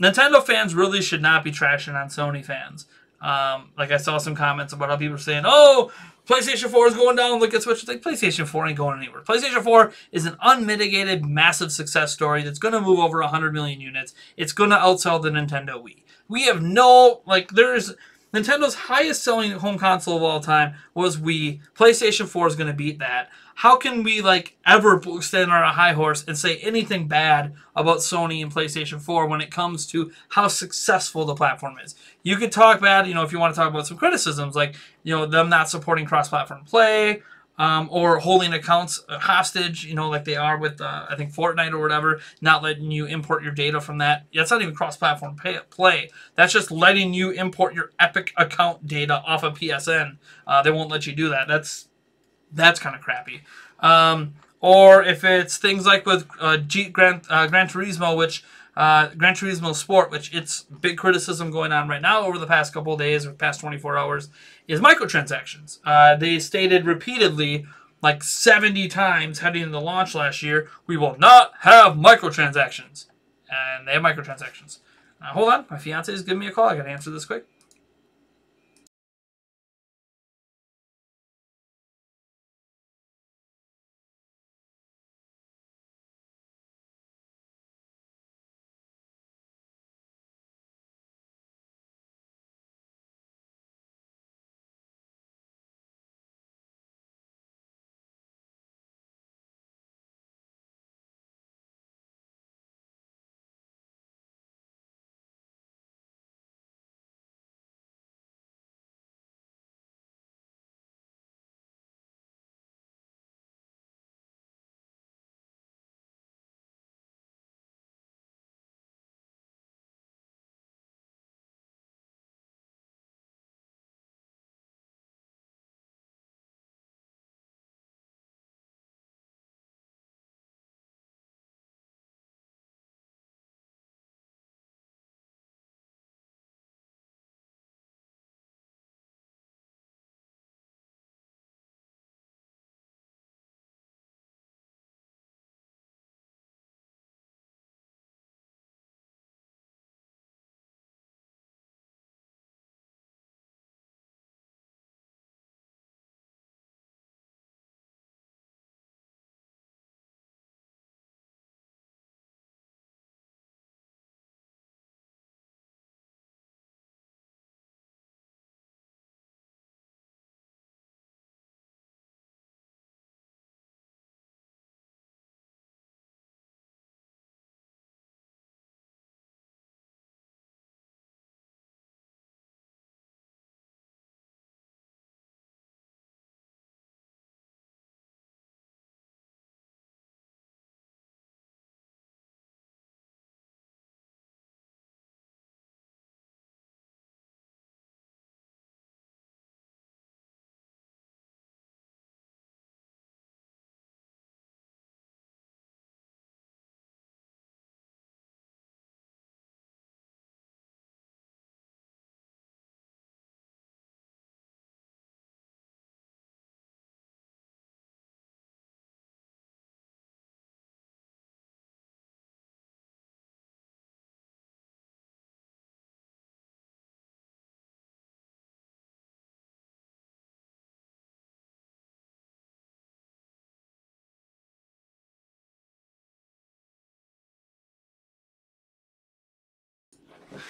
Nintendo fans really should not be trashing on Sony fans. Like I saw some comments about how people were saying, oh, PlayStation 4 is going down. Look at Switch. It's like PlayStation 4 ain't going anywhere. PlayStation 4 is an unmitigated, massive success story that's going to move over 100 million units. It's going to outsell the Nintendo Wii. We have no, like, Nintendo's highest selling home console of all time was Wii. PlayStation 4 is going to beat that. How can we like ever stand on a high horse and say anything bad about Sony and PlayStation 4 when it comes to how successful the platform is? You could talk bad, if you want to talk about some criticisms, like them not supporting cross-platform play, or holding accounts hostage, like they are with, I think, Fortnite or whatever, not letting you import your data from that. That's not even cross-platform play. That's just letting you import your Epic account data off of PSN. They won't let you do that. That's kind of crappy. Or if it's things like with Gran Turismo, which Gran Turismo Sport, which it's big criticism going on right now over the past couple of days or past 24 hours, is microtransactions. They stated repeatedly, like 70 times heading into launch last year, we will not have microtransactions. And they have microtransactions. Hold on, my fiance is giving me a call. I got to answer this quick.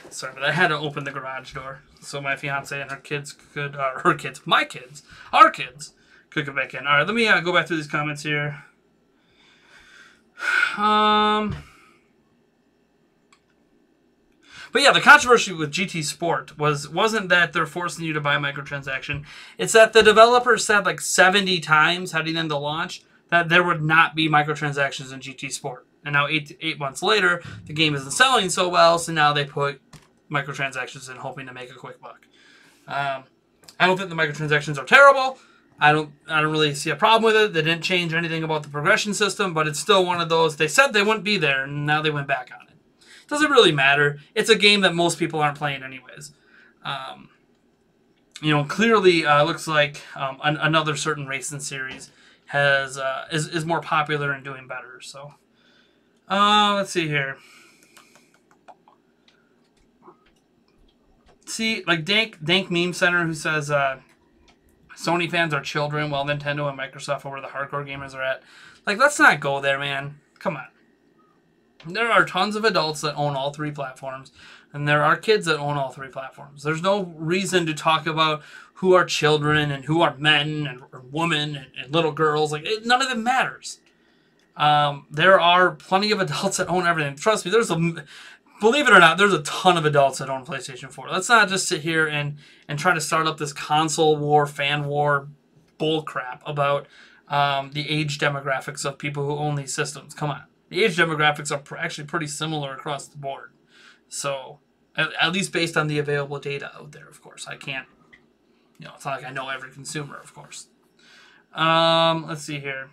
Sorry, but I had to open the garage door so my fiance and her kids could, our kids, could come back in. All right, let me go back through these comments here. But yeah, the controversy with GT Sport wasn't that they're forcing you to buy a microtransaction. It's that the developer said like 70 times heading into launch that there would not be microtransactions in GT Sport. And now 8 months later, the game isn't selling so well, so now they put microtransactions in hoping to make a quick buck. I don't think the microtransactions are terrible. I don't really see a problem with it. They didn't change anything about the progression system, but it's still one of those, they said they wouldn't be there, and now they went back on it. Doesn't really matter. It's a game that most people aren't playing anyways. Clearly looks like another certain racing series is more popular and doing better. So, let's see here. See, like Dank Meme Center, who says Sony fans are children, while Nintendo and Microsoft are where the hardcore gamers are at. Like, let's not go there, man. Come on. There are tons of adults that own all three platforms. And there are kids that own all 3 platforms. There's no reason to talk about who are children and who are men and or women and little girls. Like, none of it matters. There are plenty of adults that own everything. Trust me, believe it or not, there's a ton of adults that own PlayStation 4. Let's not just sit here and try to start up this console war, fan war bull crap about the age demographics of people who own these systems. Come on. The age demographics are actually pretty similar across the board. So, at least based on the available data out there, of course. I can't, it's not like I know every consumer, of course. Let's see here.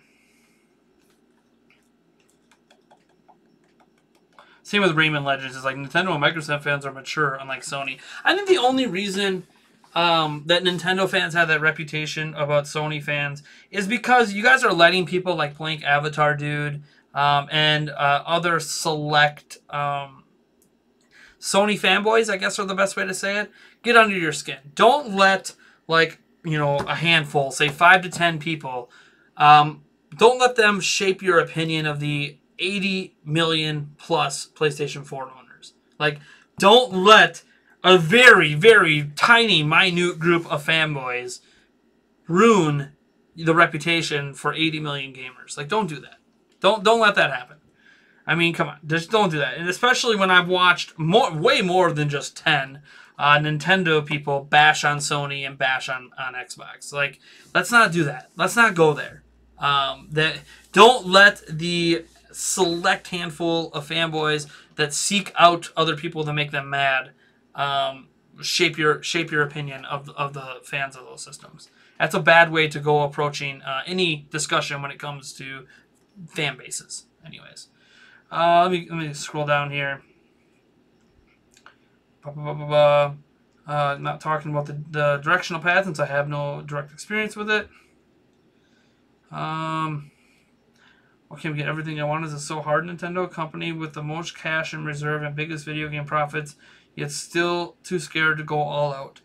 Same with Rayman Legends. Is like Nintendo and Microsoft fans are mature, unlike Sony. I think the only reason that Nintendo fans have that reputation about Sony fans is because you guys are letting people like Blank Avatar Dude and other select Sony fanboys, I guess are the best way to say it, get under your skin. Don't let, like, a handful, say 5 to 10 people, don't let them shape your opinion of the 80 million plus PlayStation 4 owners. Like, don't let a very, very tiny, minute group of fanboys ruin the reputation for 80 million gamers. Like, don't do that. Don't let that happen. I mean, come on, just don't do that. And especially when I've watched way more than just 10 Nintendo people bash on Sony and bash on Xbox. Like, let's not do that. Let's not go there. Don't let the select handful of fanboys that seek out other people to make them mad shape your opinion of the fans of those systems. That's a bad way to go approaching any discussion when it comes to fan bases. Anyways. Let me scroll down here. Not talking about the directional pad since I have no direct experience with it. Why can't we get everything I want? Is it so hard? Nintendo, company with the most cash in reserve and biggest video game profits, yet still too scared to go all out.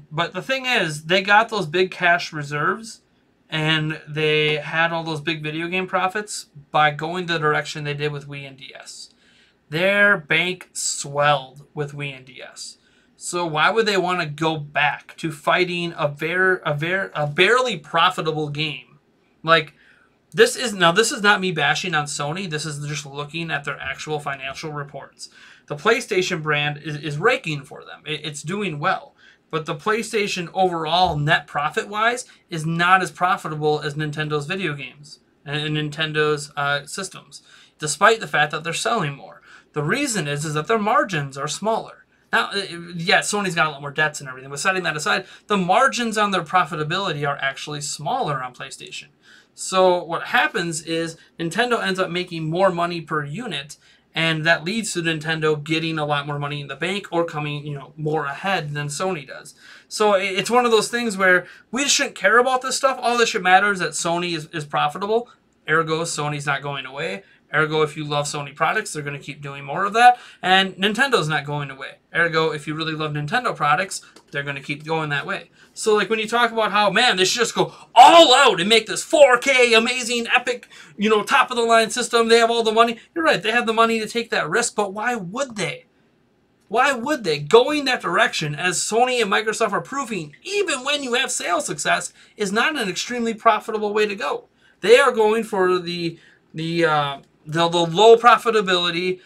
But the thing is, they got those big cash reserves and they had all those big video game profits by going the direction they did with Wii and DS. Their bank swelled with Wii and DS. So why would they want to go back to fighting a barely profitable game? Like, this is not me bashing on Sony. This is just looking at their actual financial reports. The PlayStation brand is raking for them. It's doing well. But the PlayStation overall net profit-wise is not as profitable as Nintendo's video games and Nintendo's systems, despite the fact that they're selling more. The reason is that their margins are smaller. Now, yeah, Sony's got a lot more debts and everything, but setting that aside, the margins on their profitability are actually smaller on PlayStation. So what happens is Nintendo ends up making more money per unit, and that leads to Nintendo getting a lot more money in the bank or coming, more ahead than Sony does. So it's one of those things where we shouldn't care about this stuff. All that should matter is that Sony is profitable. Ergo, Sony's not going away. Ergo, if you love Sony products, they're going to keep doing more of that. And Nintendo's not going away. Ergo, if you really love Nintendo products, they're going to keep going that way. So, like, when you talk about how, man, they should just go all out and make this 4K, amazing, epic, top-of-the-line system. They have all the money. You're right. They have the money to take that risk, but why would they? Why would they? Going that direction, as Sony and Microsoft are proving, even when you have sales success, is not an extremely profitable way to go. They are going for the low profitability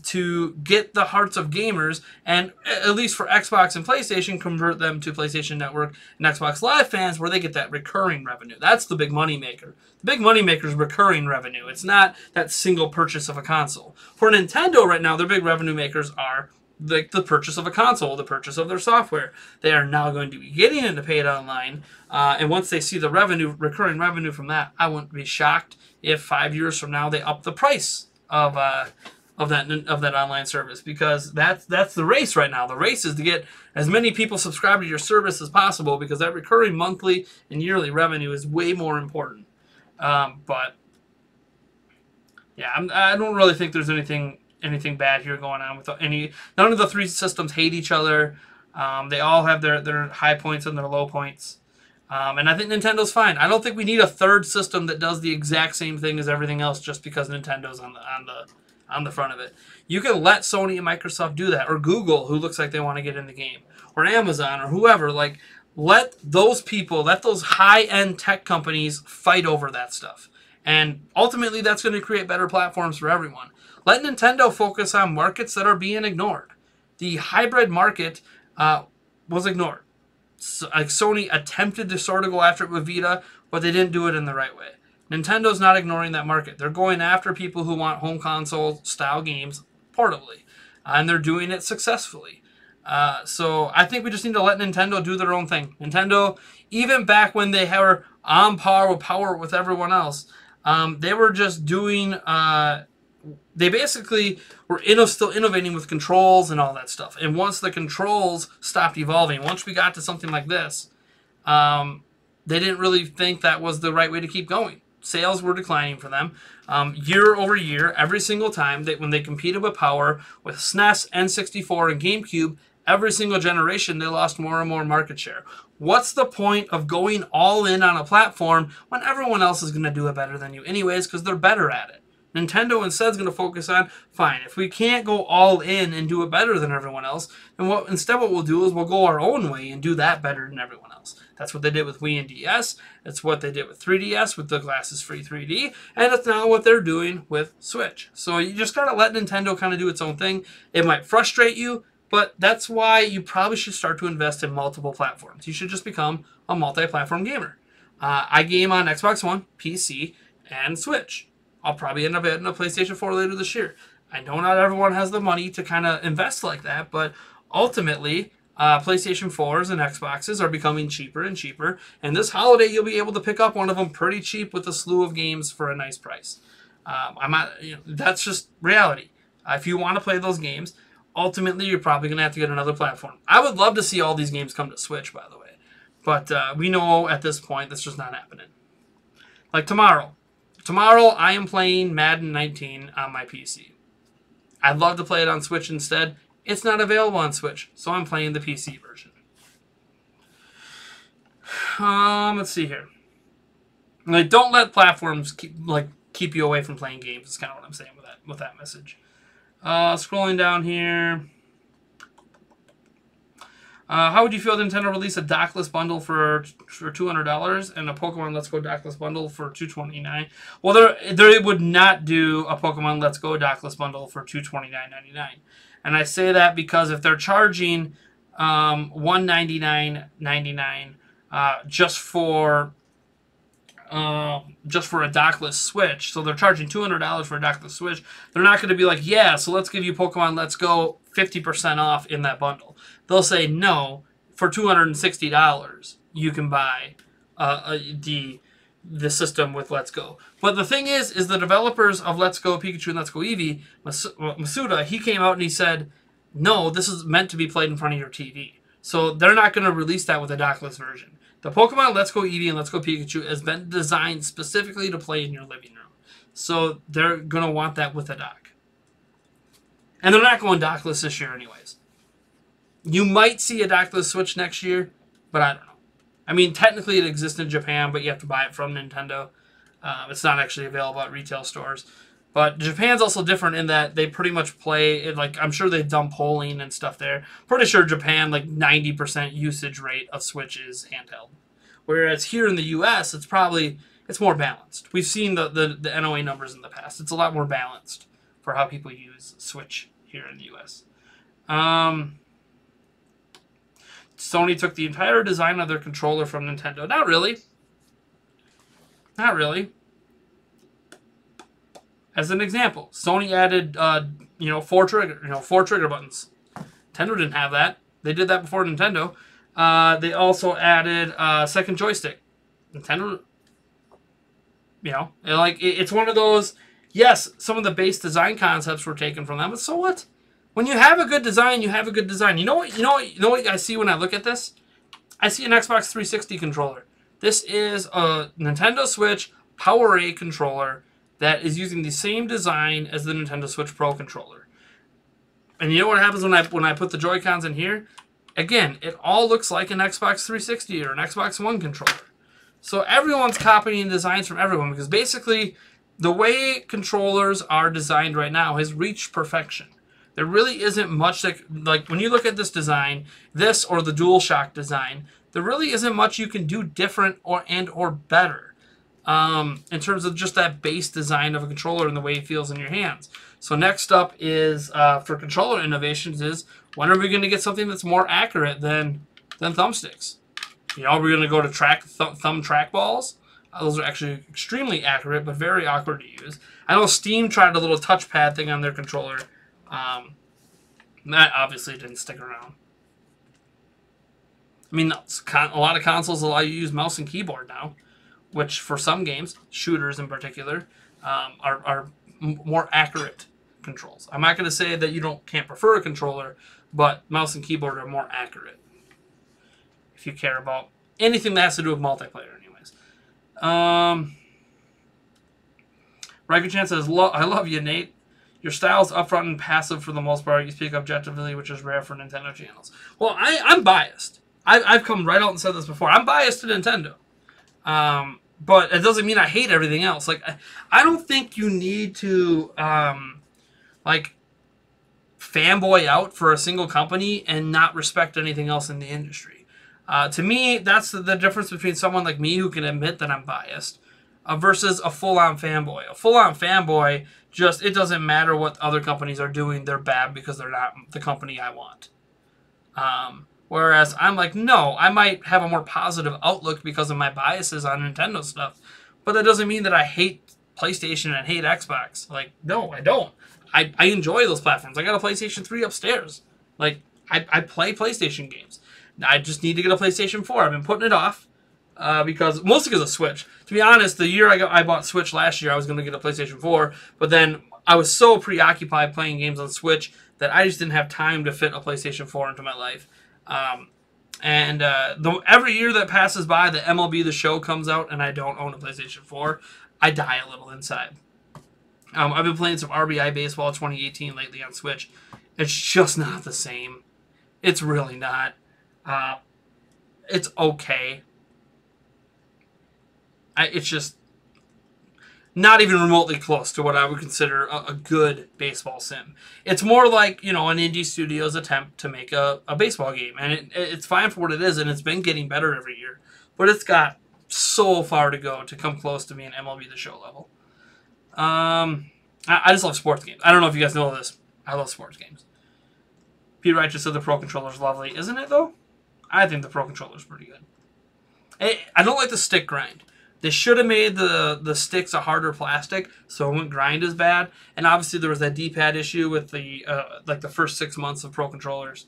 to get the hearts of gamers, and at least for Xbox and PlayStation, convert them to PlayStation Network and Xbox Live fans where they get that recurring revenue. That's the big money maker. The big money maker is recurring revenue. It's not that single purchase of a console. For Nintendo right now, their big revenue makers are like the purchase of a console, the purchase of their software. They are now going to be getting into paid online, and once they see the recurring revenue from that, I wouldn't be shocked if 5 years from now they up the price of that online service, because that's the race right now. The race is to get as many people subscribed to your service as possible, because that recurring monthly and yearly revenue is way more important. But yeah, I don't really think there's anything bad here going on with any. None of the 3 systems hate each other. They all have their high points and their low points. And I think Nintendo's fine. I don't think we need a third system that does the exact same thing as everything else just because Nintendo's on on the front of it. You can let Sony and Microsoft do that, or Google, who looks like they want to get in the game, or Amazon, or whoever. Like, let those people, let those high-end tech companies fight over that stuff. And ultimately, that's going to create better platforms for everyone. Let Nintendo focus on markets that are being ignored. The hybrid market was ignored. So, like, Sony attempted to sort of go after it with Vita, but they didn't do it in the right way. Nintendo's not ignoring that market. They're going after people who want home console-style games portably, and they're doing it successfully. So I think we just need to let Nintendo do their own thing. Nintendo, even back when they were on power with everyone else, they were just doing... they basically were still innovating with controls and all that stuff. And once the controls stopped evolving, once we got to something like this, they didn't really think that was the right way to keep going. Sales were declining for them year over year. Every single time when they competed with Power, with SNES, N64, and GameCube, every single generation they lost more and more market share. What's the point of going all in on a platform when everyone else is going to do it better than you anyways because they're better at it? Nintendo instead is going to focus on, fine, if we can't go all in and do it better than everyone else, then instead what we'll do is we'll go our own way and do that better than everyone else. That's what they did with Wii and DS. It's what they did with 3DS with the glasses-free 3D. And it's now what they're doing with Switch. So you just got to let Nintendo kind of do its own thing. It might frustrate you, but that's why you probably should start to invest in multiple platforms. You should just become a multi-platform gamer. I game on Xbox One, PC, and Switch. I'll probably end up getting a PlayStation 4 later this year. I know not everyone has the money to kind of invest like that, but ultimately, PlayStation 4s and Xboxes are becoming cheaper and cheaper, and this holiday you'll be able to pick up one of them pretty cheap with a slew of games for a nice price. That's just reality. If you want to play those games, ultimately you're probably going to have to get another platform. I would love to see all these games come to Switch, by the way, but we know at this point that's just not happening. Like tomorrow. Tomorrow, I am playing Madden 19 on my PC. I'd love to play it on Switch instead. It's not available on Switch, so I'm playing the PC version. Let's see here. Like, don't let platforms keep you away from playing games. Is kind of what I'm saying with that message. Scrolling down here. How would you feel if Nintendo released a dockless bundle for $200 and a Pokemon Let's Go dockless bundle for $229? Well, they would not do a Pokemon Let's Go dockless bundle for $229.99. And I say that because if they're charging $199.99 just for a dockless Switch, so they're charging $200 for a dockless Switch, they're not going to be like, yeah, so let's give you Pokemon Let's Go 50% off in that bundle. They'll say, no, for $260 you can buy the system with Let's Go. But the thing is the developers of Let's Go Pikachu and Let's Go Eevee, Masuda, he came out and he said, no, this is meant to be played in front of your TV. So they're not going to release that with a dockless version. The Pokemon Let's Go Eevee and Let's Go Pikachu has been designed specifically to play in your living room. So they're going to want that with a dock. And they're not going dockless this year anyways. You might see a dockless Switch next year, but I don't know. I mean, technically it exists in Japan, but you have to buy it from Nintendo. It's not actually available at retail stores. But Japan's also different in that they pretty much play it, like, I'm sure they've done polling and stuff there. Pretty sure Japan, like 90% usage rate of Switch is handheld. Whereas here in the US, it's more balanced. We've seen the NOA numbers in the past. It's a lot more balanced for how people use Switch here in the US. Sony took the entire design of their controller from Nintendo. Not really. Not really. As an example, Sony added, four trigger buttons. Nintendo didn't have that. They did that before Nintendo. They also added a second joystick. Nintendo, it's one of those. Yes, some of the base design concepts were taken from them, but so what? When you have a good design, you have a good design. You know what I see when I look at this? I see an Xbox 360 controller. This is a Nintendo Switch PowerA controller that is using the same design as the Nintendo Switch Pro controller. And you know what happens when I put the Joy-Cons in here? Again, it all looks like an Xbox 360 or an Xbox One controller. So everyone's copying designs from everyone because basically the way controllers are designed right now has reached perfection. There really isn't much like when you look at this design, this or the DualShock design, there really isn't much you can do different or better in terms of just that base design of a controller and the way it feels in your hands. So next up is for controller innovations is when are we going to get something that's more accurate than thumbsticks? You know, we're going to go to thumb trackballs. Those are actually extremely accurate, but very awkward to use. I know Steam tried a little touchpad thing on their controller. That obviously didn't stick around. I mean, a lot of consoles allow you to use mouse and keyboard now, which for some games, shooters in particular, are more accurate controls. I'm not going to say that you can't prefer a controller, but mouse and keyboard are more accurate if you care about anything that has to do with multiplayer. Raikuchan says, I love you, Nate. Your style's upfront and passive for the most part. You speak objectively, which is rare for Nintendo channels. Well, I'm biased. I've come right out and said this before. I'm biased to Nintendo. But it doesn't mean I hate everything else. Like, I don't think you need to, like, fanboy out for a single company and not respect anything else in the industry. To me, that's the difference between someone like me who can admit that I'm biased versus a full-on fanboy. A full-on fanboy, it doesn't matter what other companies are doing. They're bad because they're not the company I want. Whereas I'm like, no, I might have a more positive outlook because of my biases on Nintendo stuff. But that doesn't mean that I hate PlayStation and hate Xbox. Like, no, I don't. I enjoy those platforms. I got a PlayStation 3 upstairs. Like, I play PlayStation games. I just need to get a PlayStation 4. I've been putting it off mostly because of Switch. To be honest, the year I bought Switch last year, I was going to get a PlayStation 4, but then I was so preoccupied playing games on Switch that I just didn't have time to fit a PlayStation 4 into my life. Every year that passes by, the MLB The Show comes out, and I don't own a PlayStation 4, I die a little inside. I've been playing some RBI Baseball 2018 lately on Switch. It's just not the same. It's really not. It's okay. It's just not even remotely close to what I would consider a good baseball sim. It's more like, an indie studio's attempt to make a baseball game. And it's fine for what it is, and it's been getting better every year. But it's got so far to go to come close to being MLB The Show level. I just love sports games. I don't know if you guys know this. I love sports games. Pete Wright just said the Pro Controller's lovely. Isn't it, though? I think the Pro Controller's pretty good. I don't like the stick grind. They should have made the sticks a harder plastic so it wouldn't grind as bad. And obviously there was that D-pad issue with the first 6 months of Pro Controllers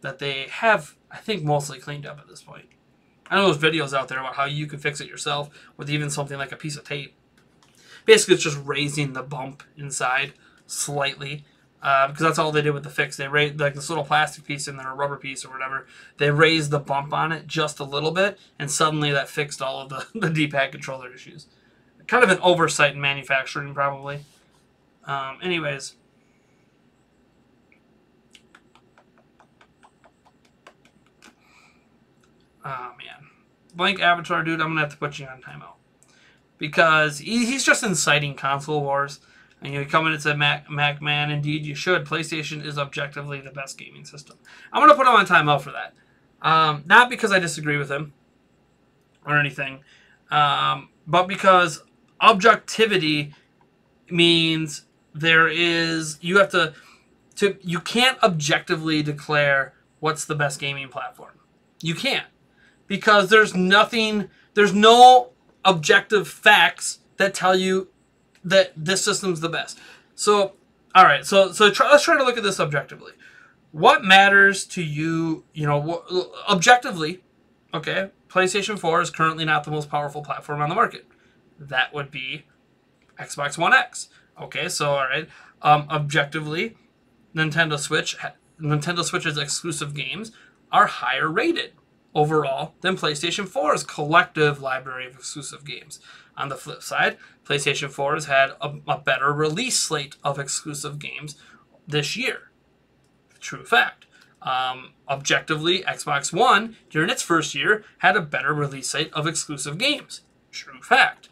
that they have, I think, mostly cleaned up at this point. I know there's videos out there about how you can fix it yourself with even something like a piece of tape. Basically, it's just raising the bump inside slightly. Because that's all they did with the fix. They raised this little plastic piece and then a rubber piece or whatever. They raised the bump on it just a little bit, and suddenly that fixed all of the D-pad controller issues. Kind of an oversight in manufacturing, probably. Anyways. Oh, man. Blank Avatar, dude, I'm going to have to put you on timeout. Because he's just inciting console wars. And you come in and say, Mac Man, indeed you should. PlayStation is objectively the best gaming system. I'm going to put him on timeout for that. Not because I disagree with him or anything, but because objectivity means you can't objectively declare what's the best gaming platform. You can't. Because there's no objective facts that tell you that this system's the best. So, all right. So let's try to look at this objectively. What matters to you? Objectively, okay. PlayStation 4 is currently not the most powerful platform on the market. That would be Xbox One X. Okay. So, all right. Objectively, Nintendo Switch's exclusive games are higher rated overall than PlayStation 4's collective library of exclusive games. On the flip side, PlayStation 4 has had a better release slate of exclusive games this year. True fact. Objectively, Xbox One, during its first year, had a better release slate of exclusive games. True fact.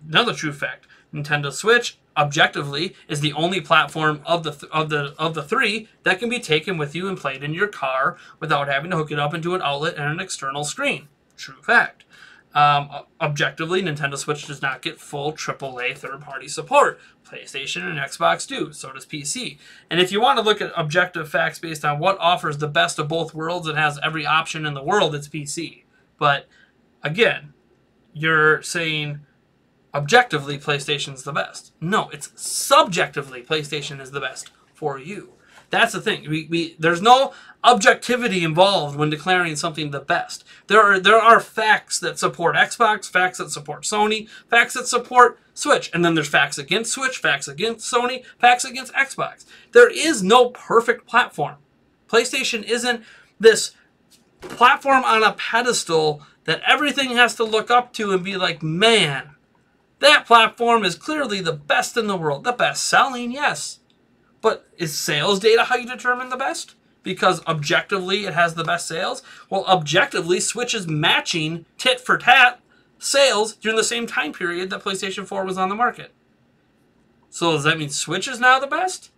another true fact. Nintendo Switch, objectively, is the only platform of the three that can be taken with you and played in your car without having to hook it up into an outlet and an external screen. True fact. Objectively, Nintendo Switch does not get full AAA third-party support. PlayStation and Xbox do. So does PC. And if you want to look at objective facts based on what offers the best of both worlds and has every option in the world, it's PC. But, again, you're saying objectively PlayStation's the best. No, it's subjectively PlayStation is the best for you. That's the thing. There's no objectivity involved when declaring something the best. There are facts that support Xbox, facts that support Sony, facts that support Switch, and then there's facts against Switch, facts against Sony, facts against Xbox. There is no perfect platform. PlayStation isn't this platform on a pedestal that everything has to look up to and be like, man, that platform is clearly the best in the world. The best selling, yes. But is sales data how you determine the best? Because objectively it has the best sales? Well, objectively, Switch is matching tit for tat sales during the same time period that PlayStation 4 was on the market. So does that mean Switch is now the best?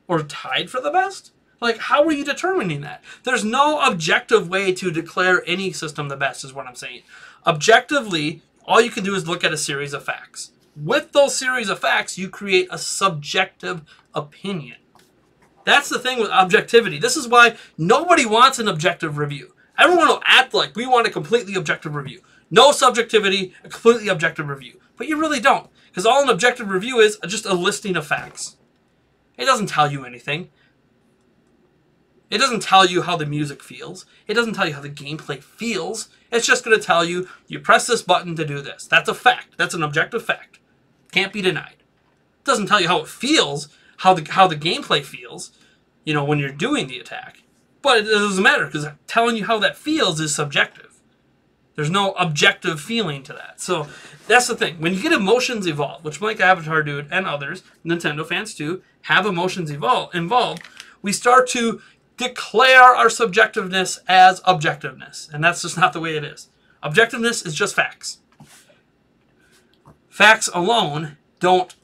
Or tied for the best? Like, how are you determining that? There's no objective way to declare any system the best, is what I'm saying. Objectively, all you can do is look at a series of facts. With those series of facts, you create a subjective opinion. That's the thing with objectivity. This is why nobody wants an objective review. Everyone will act like we want a completely objective review. No subjectivity, a completely objective review. But you really don't. Because all an objective review is just a listing of facts. It doesn't tell you anything. It doesn't tell you how the music feels. It doesn't tell you how the gameplay feels. It's just going to tell you, you press this button to do this. That's a fact. That's an objective fact. Can't be denied. It doesn't tell you how it feels, how the gameplay feels, you know, when you're doing the attack. But it doesn't matter, because telling you how that feels is subjective. There's no objective feeling to that. So that's the thing. When you get emotions involved, which Mike Avatar Dude and others, Nintendo fans too, have emotions involved, we start to declare our subjectiveness as objectiveness. And that's just not the way it is. Objectiveness is just facts. Facts alone don't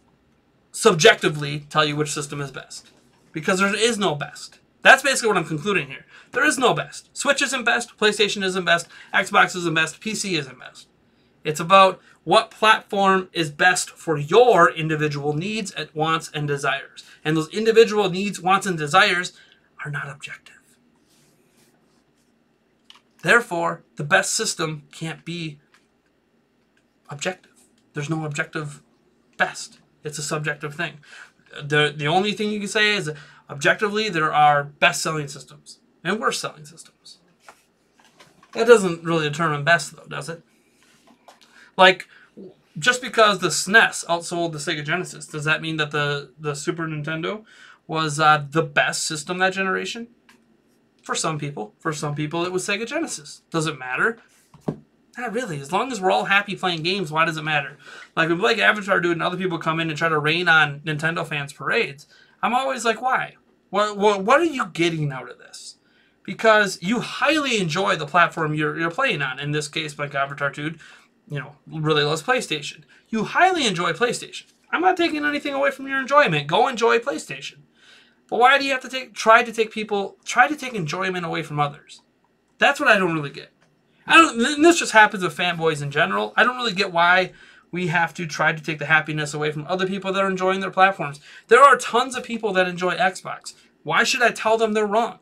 subjectively tell you which system is best. Because there is no best. That's basically what I'm concluding here. There is no best. Switch isn't best, PlayStation isn't best, Xbox isn't best, PC isn't best. It's about what platform is best for your individual needs, wants, and desires. And those individual needs, wants, and desires are not objective. Therefore, the best system can't be objective. There's no objective best. It's a subjective thing. The only thing you can say is objectively there are best-selling systems and worst-selling systems. That doesn't really determine best, though, does it? Like, just because the SNES outsold the Sega Genesis, does that mean that the Super Nintendo was the best system that generation? For some people. For some people, it was Sega Genesis. Does it matter? Not really. As long as we're all happy playing games, why does it matter? Like when Blake Avatar Dude and other people come in and try to rain on Nintendo fans' parades, I'm always like, why? What are you getting out of this? Because you highly enjoy the platform you're playing on. In this case, Blake Avatar Dude, you know, really loves PlayStation. You highly enjoy PlayStation. I'm not taking anything away from your enjoyment. Go enjoy PlayStation. But why do you have to try to take enjoyment away from others? That's what I don't really get. And this just happens with fanboys in general. I don't really get why we have to try to take the happiness away from other people that are enjoying their platforms. There are tons of people that enjoy Xbox. Why should I tell them they're wrong?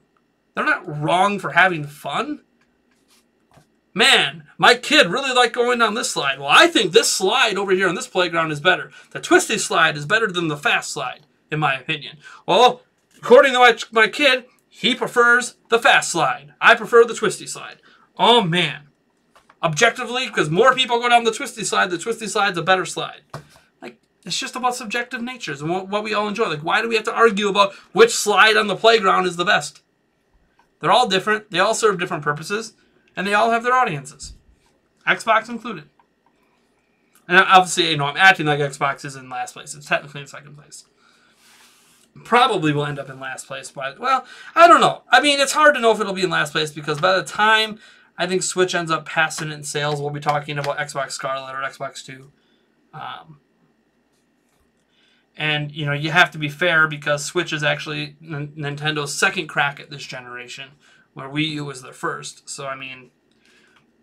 They're not wrong for having fun. Man, my kid really liked going down this slide. Well, I think this slide over here on this playground is better. The twisty slide is better than the fast slide, in my opinion. Well, according to my kid, he prefers the fast slide. I prefer the twisty slide. Oh, man. Objectively, because more people go down the twisty side's a better slide. Like, it's just about subjective natures and what we all enjoy. Like, why do we have to argue about which slide on the playground is the best? They're all different. They all serve different purposes. And they all have their audiences. Xbox included. And obviously, you know, I'm acting like Xbox is in last place. It's technically in second place. Probably will end up in last place. But, well, I don't know. I mean, it's hard to know if it'll be in last place because by the time I think Switch ends up passing it in sales, we'll be talking about Xbox Scarlet or Xbox 2. And, you know, you have to be fair because Switch is actually Nintendo's second crack at this generation, where Wii U was their first. So, I mean,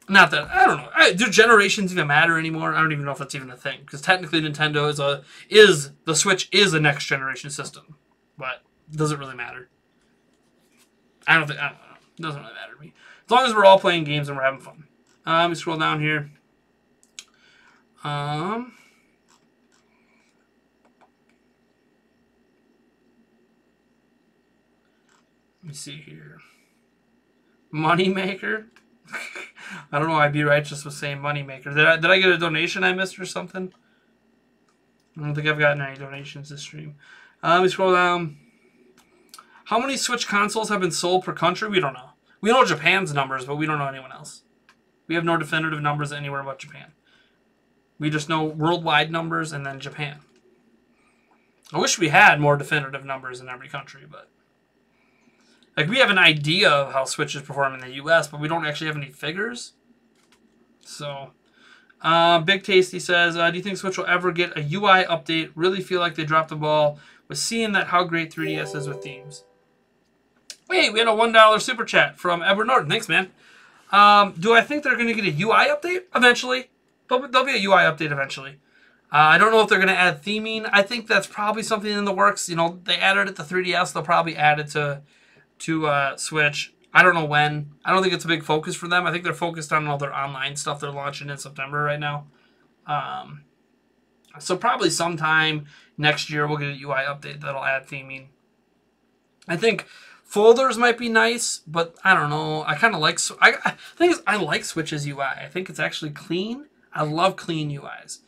not that, I don't know. Do generations even matter anymore? I don't even know if that's even a thing. Because technically Nintendo the Switch is a next generation system. But does it really matter? I don't know. It doesn't really matter to me. As long as we're all playing games and we're having fun. Let me scroll down here. Let me see here. Moneymaker? I don't know why Be Righteous was saying Moneymaker. Did I get a donation I missed or something? I don't think I've gotten any donations this stream. Let me scroll down. How many Switch consoles have been sold per country? We don't know. We know Japan's numbers, but we don't know anyone else. We have no definitive numbers anywhere but Japan. We just know worldwide numbers and then Japan. I wish we had more definitive numbers in every country, but... Like, we have an idea of how Switch is performing in the US, but we don't actually have any figures. So, Big Tasty says, do you think Switch will ever get a UI update? Really feel like they dropped the ball with seeing that how great 3DS is with themes. Hey, we had a $1 super chat from Edward Norton. Thanks, man. Do I think they're going to get a UI update eventually? There'll be a UI update eventually. I don't know if they're going to add theming. I think that's probably something in the works. You know, they added it to 3DS. They'll probably add it to Switch. I don't know when. I don't think it's a big focus for them. I think they're focused on all their online stuff they're launching in September right now. So probably sometime next year we'll get a UI update that'll add theming. I think folders might be nice, but I don't know. I kind of like... I like Switch's UI. I think it's actually clean. I love clean UIs.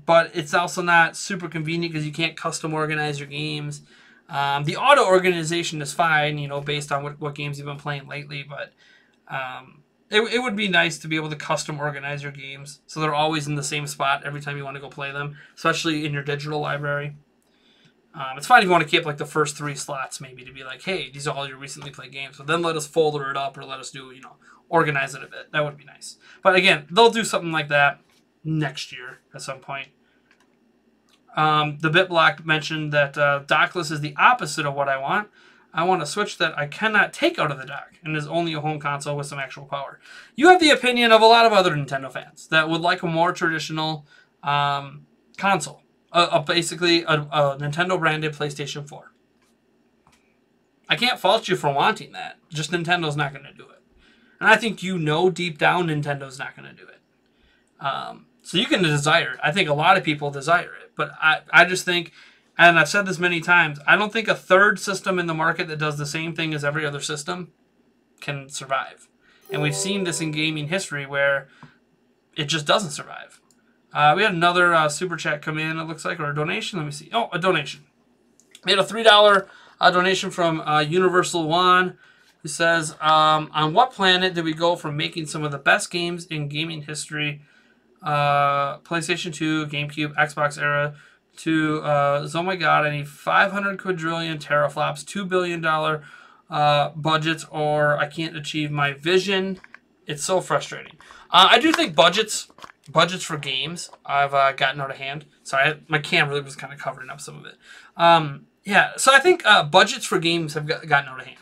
But it's also not super convenient because you can't custom organize your games. The auto organization is fine, you know, based on what games you've been playing lately, but it would be nice to be able to custom organize your games so they're always in the same spot every time you want to go play them, especially in your digital library. It's fine if you want to keep like the first 3 slots maybe to be like, hey, these are all your recently played games, but then let us folder it up or let us do, you know, organize it a bit. That would be nice. But again, they'll do something like that next year at some point. The BitBlock mentioned that dockless is the opposite of what I want. I want a Switch that I cannot take out of the dock and is only a home console with some actual power. You have the opinion of a lot of other Nintendo fans that would like a more traditional console. Basically, a Nintendo-branded PlayStation 4. I can't fault you for wanting that. Just Nintendo's not going to do it. And I think you know deep down Nintendo's not going to do it. So you can desire it. I think a lot of people desire it. But I just think, and I've said this many times, I don't think a third system in the market that does the same thing as every other system can survive. And we've seen this in gaming history where it just doesn't survive. We had another super chat come in, it looks like, or a donation. Let me see. Oh, a donation. We had a $3 donation from Universal One, who says, on what planet did we go from making some of the best games in gaming history, PlayStation 2, GameCube, Xbox era, to, oh my god, I need 500 quadrillion teraflops, $2 billion budgets, or I can't achieve my vision. It's so frustrating. I do think budgets for games have gotten out of hand. Sorry, my camera really was kind of covering up some of it. Yeah, so I think budgets for games have gotten out of hand.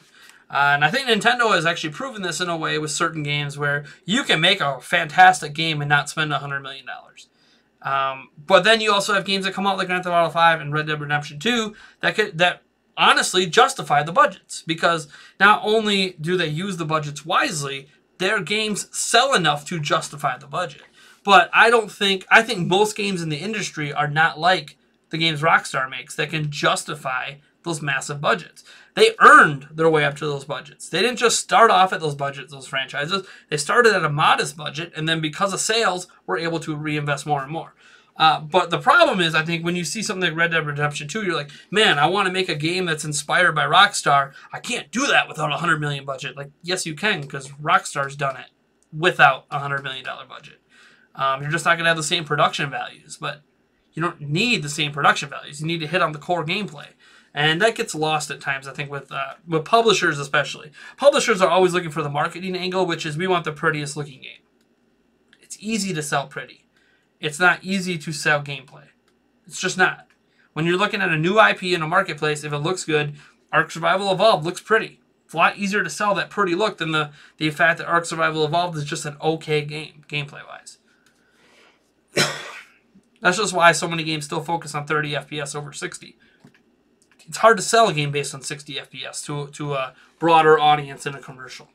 And I think Nintendo has actually proven this in a way with certain games where you can make a fantastic game and not spend $100 million. But then you also have games that come out like Grand Theft Auto 5 and Red Dead Redemption 2 that honestly justify the budgets. Because not only do they use the budgets wisely, their games sell enough to justify the budget. But I think most games in the industry are not like the games Rockstar makes that can justify those massive budgets. They earned their way up to those budgets. They didn't just start off at those budgets, those franchises. They started at a modest budget, and then because of sales, were able to reinvest more and more. But the problem is, I think, when you see something like Red Dead Redemption 2, you're like, man, I want to make a game that's inspired by Rockstar. I can't do that without a $100 million budget. Like, yes, you can, because Rockstar's done it without a $100 million budget. You're just not going to have the same production values, but you don't need the same production values. You need to hit on the core gameplay. And that gets lost at times, I think, with publishers especially. Publishers are always looking for the marketing angle, which is we want the prettiest looking game. It's easy to sell pretty. it's not easy to sell gameplay. It's just not. When you're looking at a new IP in a marketplace, if it looks good, Ark Survival Evolved looks pretty. It's a lot easier to sell that pretty look than the fact that Ark Survival Evolved is just an okay game, gameplay-wise. That's just why so many games still focus on 30 FPS over 60. It's hard to sell a game based on 60 FPS to a broader audience in a commercial.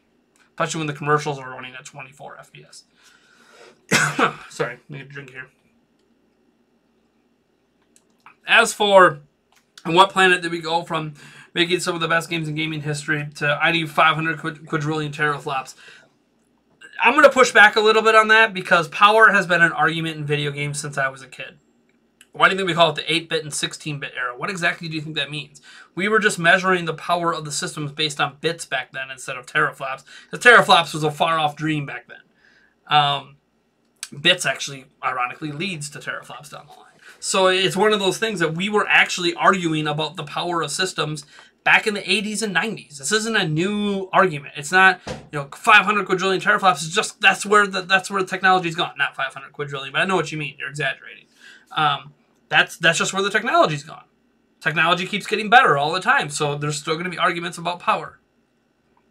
Especially when the commercials are running at 24 FPS. Sorry, let me get a drink here. As for on what planet did we go from making some of the best games in gaming history to I need 500 quadrillion teraflops, I'm going to push back a little bit on that because power has been an argument in video games since I was a kid. Why do you think we call it the 8-bit and 16-bit era? What exactly do you think that means? We were just measuring the power of the systems based on bits back then instead of teraflops. The teraflops was a far-off dream back then. Bits actually, ironically, leads to teraflops down the line. So it's one of those things that we were actually arguing about the power of systems back in the 80s and 90s. This isn't a new argument. It's not, 500 quadrillion teraflops. It's just that's where the technology's gone. Not 500 quadrillion, but I know what you mean. You're exaggerating. That's just where the technology's gone. Technology keeps getting better all the time, so there's still going to be arguments about power.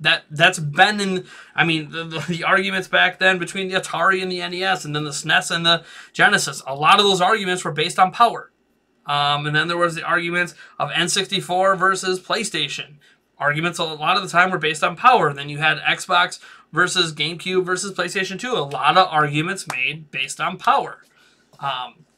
That's been in, the arguments back then between the Atari and the NES, and then the SNES and the Genesis. A lot of those arguments were based on power. And then there was the arguments of N64 versus PlayStation. Arguments a lot of the time were based on power. Then you had Xbox versus GameCube versus PlayStation 2. A lot of arguments made based on power.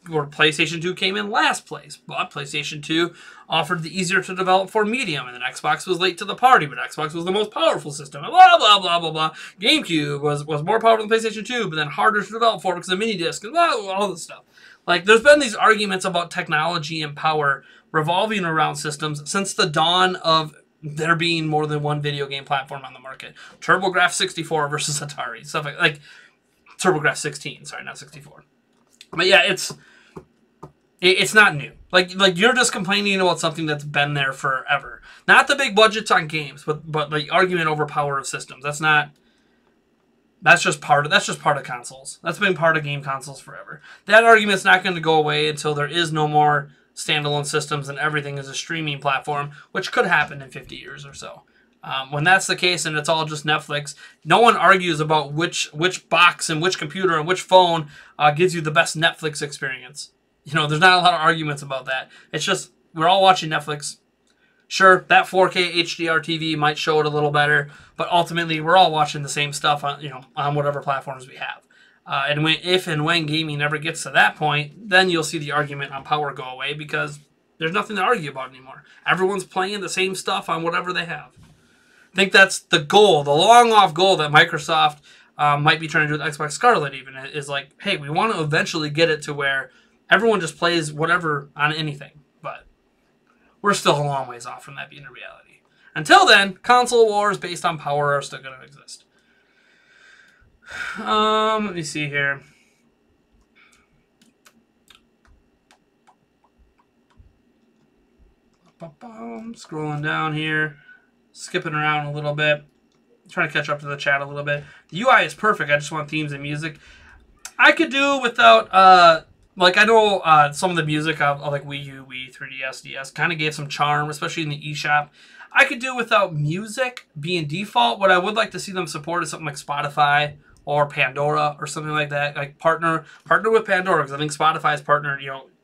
Where PlayStation 2 came in last place, but PlayStation 2 offered the easier to develop for medium, and then Xbox was late to the party, but Xbox was the most powerful system, and blah, blah, blah, blah, blah. GameCube was more powerful than PlayStation 2, but then harder to develop for because of mini disc, and blah, all this stuff. Like, there's been these arguments about technology and power revolving around systems since the dawn of there being more than one video game platform on the market. TurboGrafx 64 versus Atari, stuff like TurboGrafx 16, sorry, not 64. But yeah, it's not new. Like you're just complaining about something that's been there forever. Not the big budgets on games, but the argument over power of systems. That's just part of consoles. That's been part of game consoles forever. That argument's not going to go away until there is no more standalone systems and everything is a streaming platform, which could happen in 50 years or so. When that's the case and it's all just Netflix, no one argues about which box and which computer and which phone gives you the best Netflix experience. There's not a lot of arguments about that. It's just we're all watching Netflix. Sure, that 4K HDR TV might show it a little better, but ultimately we're all watching the same stuff on whatever platforms we have. And if and when gaming ever gets to that point, then you'll see the argument on power go away because there's nothing to argue about anymore. Everyone's playing the same stuff on whatever they have. I think that's the goal, the long-off goal that Microsoft might be trying to do with Xbox Scarlet even, is like, hey, we want to eventually get it to where everyone just plays whatever on anything. But we're still a long ways off from that being a reality. Until then, console wars based on power are still going to exist. Let me see here. Scrolling down here. Skipping around a little bit. Trying to catch up to the chat a little bit. The UI is perfect. I just want themes and music. I could do without, I know some of the music of like Wii U, Wii, 3DS, DS kind of gave some charm, especially in the eShop. I could do without music being default. What I would like to see them support is something like Spotify or Pandora or something like that. Like partner with Pandora, because I think Spotify's partner,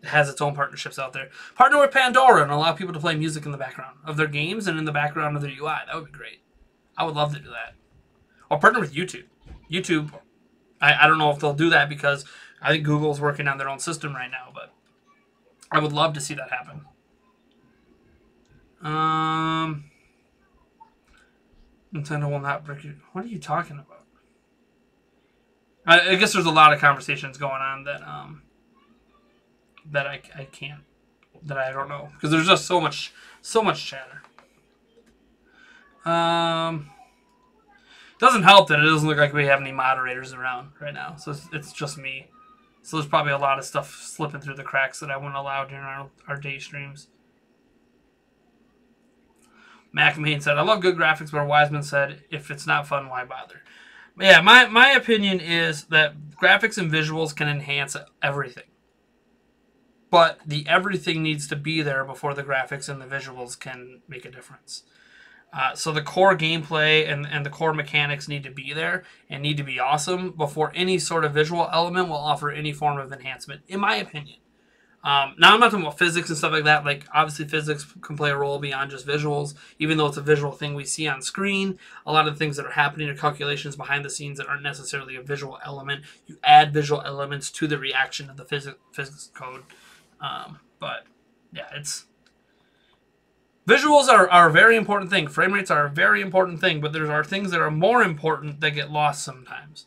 has its own partnerships out there. Partner with Pandora and allow people to play music in the background of their games and in the background of their UI. That would be great. I would love to do that. Or partner with YouTube. YouTube, I don't know if they'll do that because I think Google's working on their own system right now, but I would love to see that happen. Nintendo will not break it. What are you talking about? I guess there's a lot of conversations going on that I can't, that I don't know, because there's just so much chatter. Doesn't help that it doesn't look like we have any moderators around right now, so it's just me. So there's probably a lot of stuff slipping through the cracks that I wouldn't allow during our day streams. Mac Main said, I love good graphics, but Wiseman said, if it's not fun, why bother? Yeah, my opinion is that graphics and visuals can enhance everything. But the everything needs to be there before the graphics and the visuals can make a difference. So the core gameplay and the core mechanics need to be there and need to be awesome before any sort of visual element will offer any form of enhancement, in my opinion. Now, I'm not talking about physics and stuff like that. Like, obviously, physics can play a role beyond just visuals, even though it's a visual thing we see on screen. A lot of the things that are happening are calculations behind the scenes that aren't necessarily a visual element. You add visual elements to the reaction of the physics code. But, yeah, visuals are a very important thing. Frame rates are a very important thing, but there are things that are more important that get lost sometimes.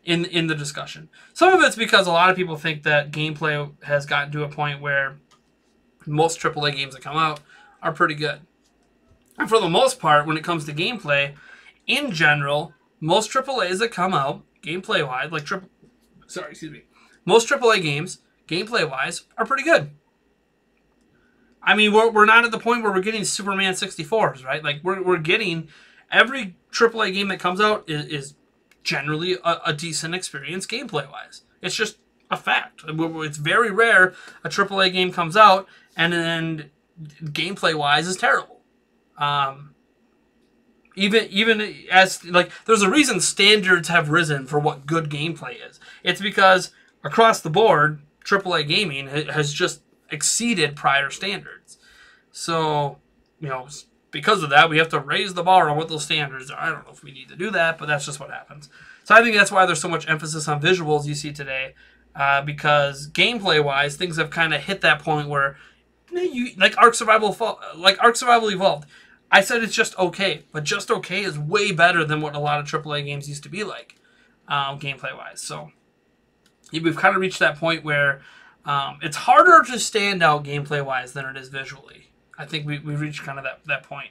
In the discussion. Some of it's because a lot of people think that gameplay has gotten to a point where most AAA games that come out are pretty good. And for the most part, when it comes to gameplay, in general, most AAAs that come out, gameplay-wise, most AAA games, gameplay-wise, are pretty good. I mean, we're not at the point where we're getting Superman 64s, right? Like, we're getting every AAA game that comes out is generally a decent experience gameplay-wise. It's just a fact. It's very rare a AAA game comes out and then gameplay-wise is terrible. Even as, like, there's a reason standards have risen for what good gameplay is. It's because across the board, AAA gaming has just exceeded prior standards. So, because of that, we have to raise the bar on what those standards are. I don't know if we need to do that, but that's just what happens. So I think that's why there's so much emphasis on visuals you see today, because gameplay-wise, things have kind of hit that point where, like Ark Survival Evolved. I said it's just okay, but just okay is way better than what a lot of AAA games used to be like, gameplay-wise. So we've kind of reached that point where it's harder to stand out gameplay-wise than it is visually. I think we've reached kind of that point.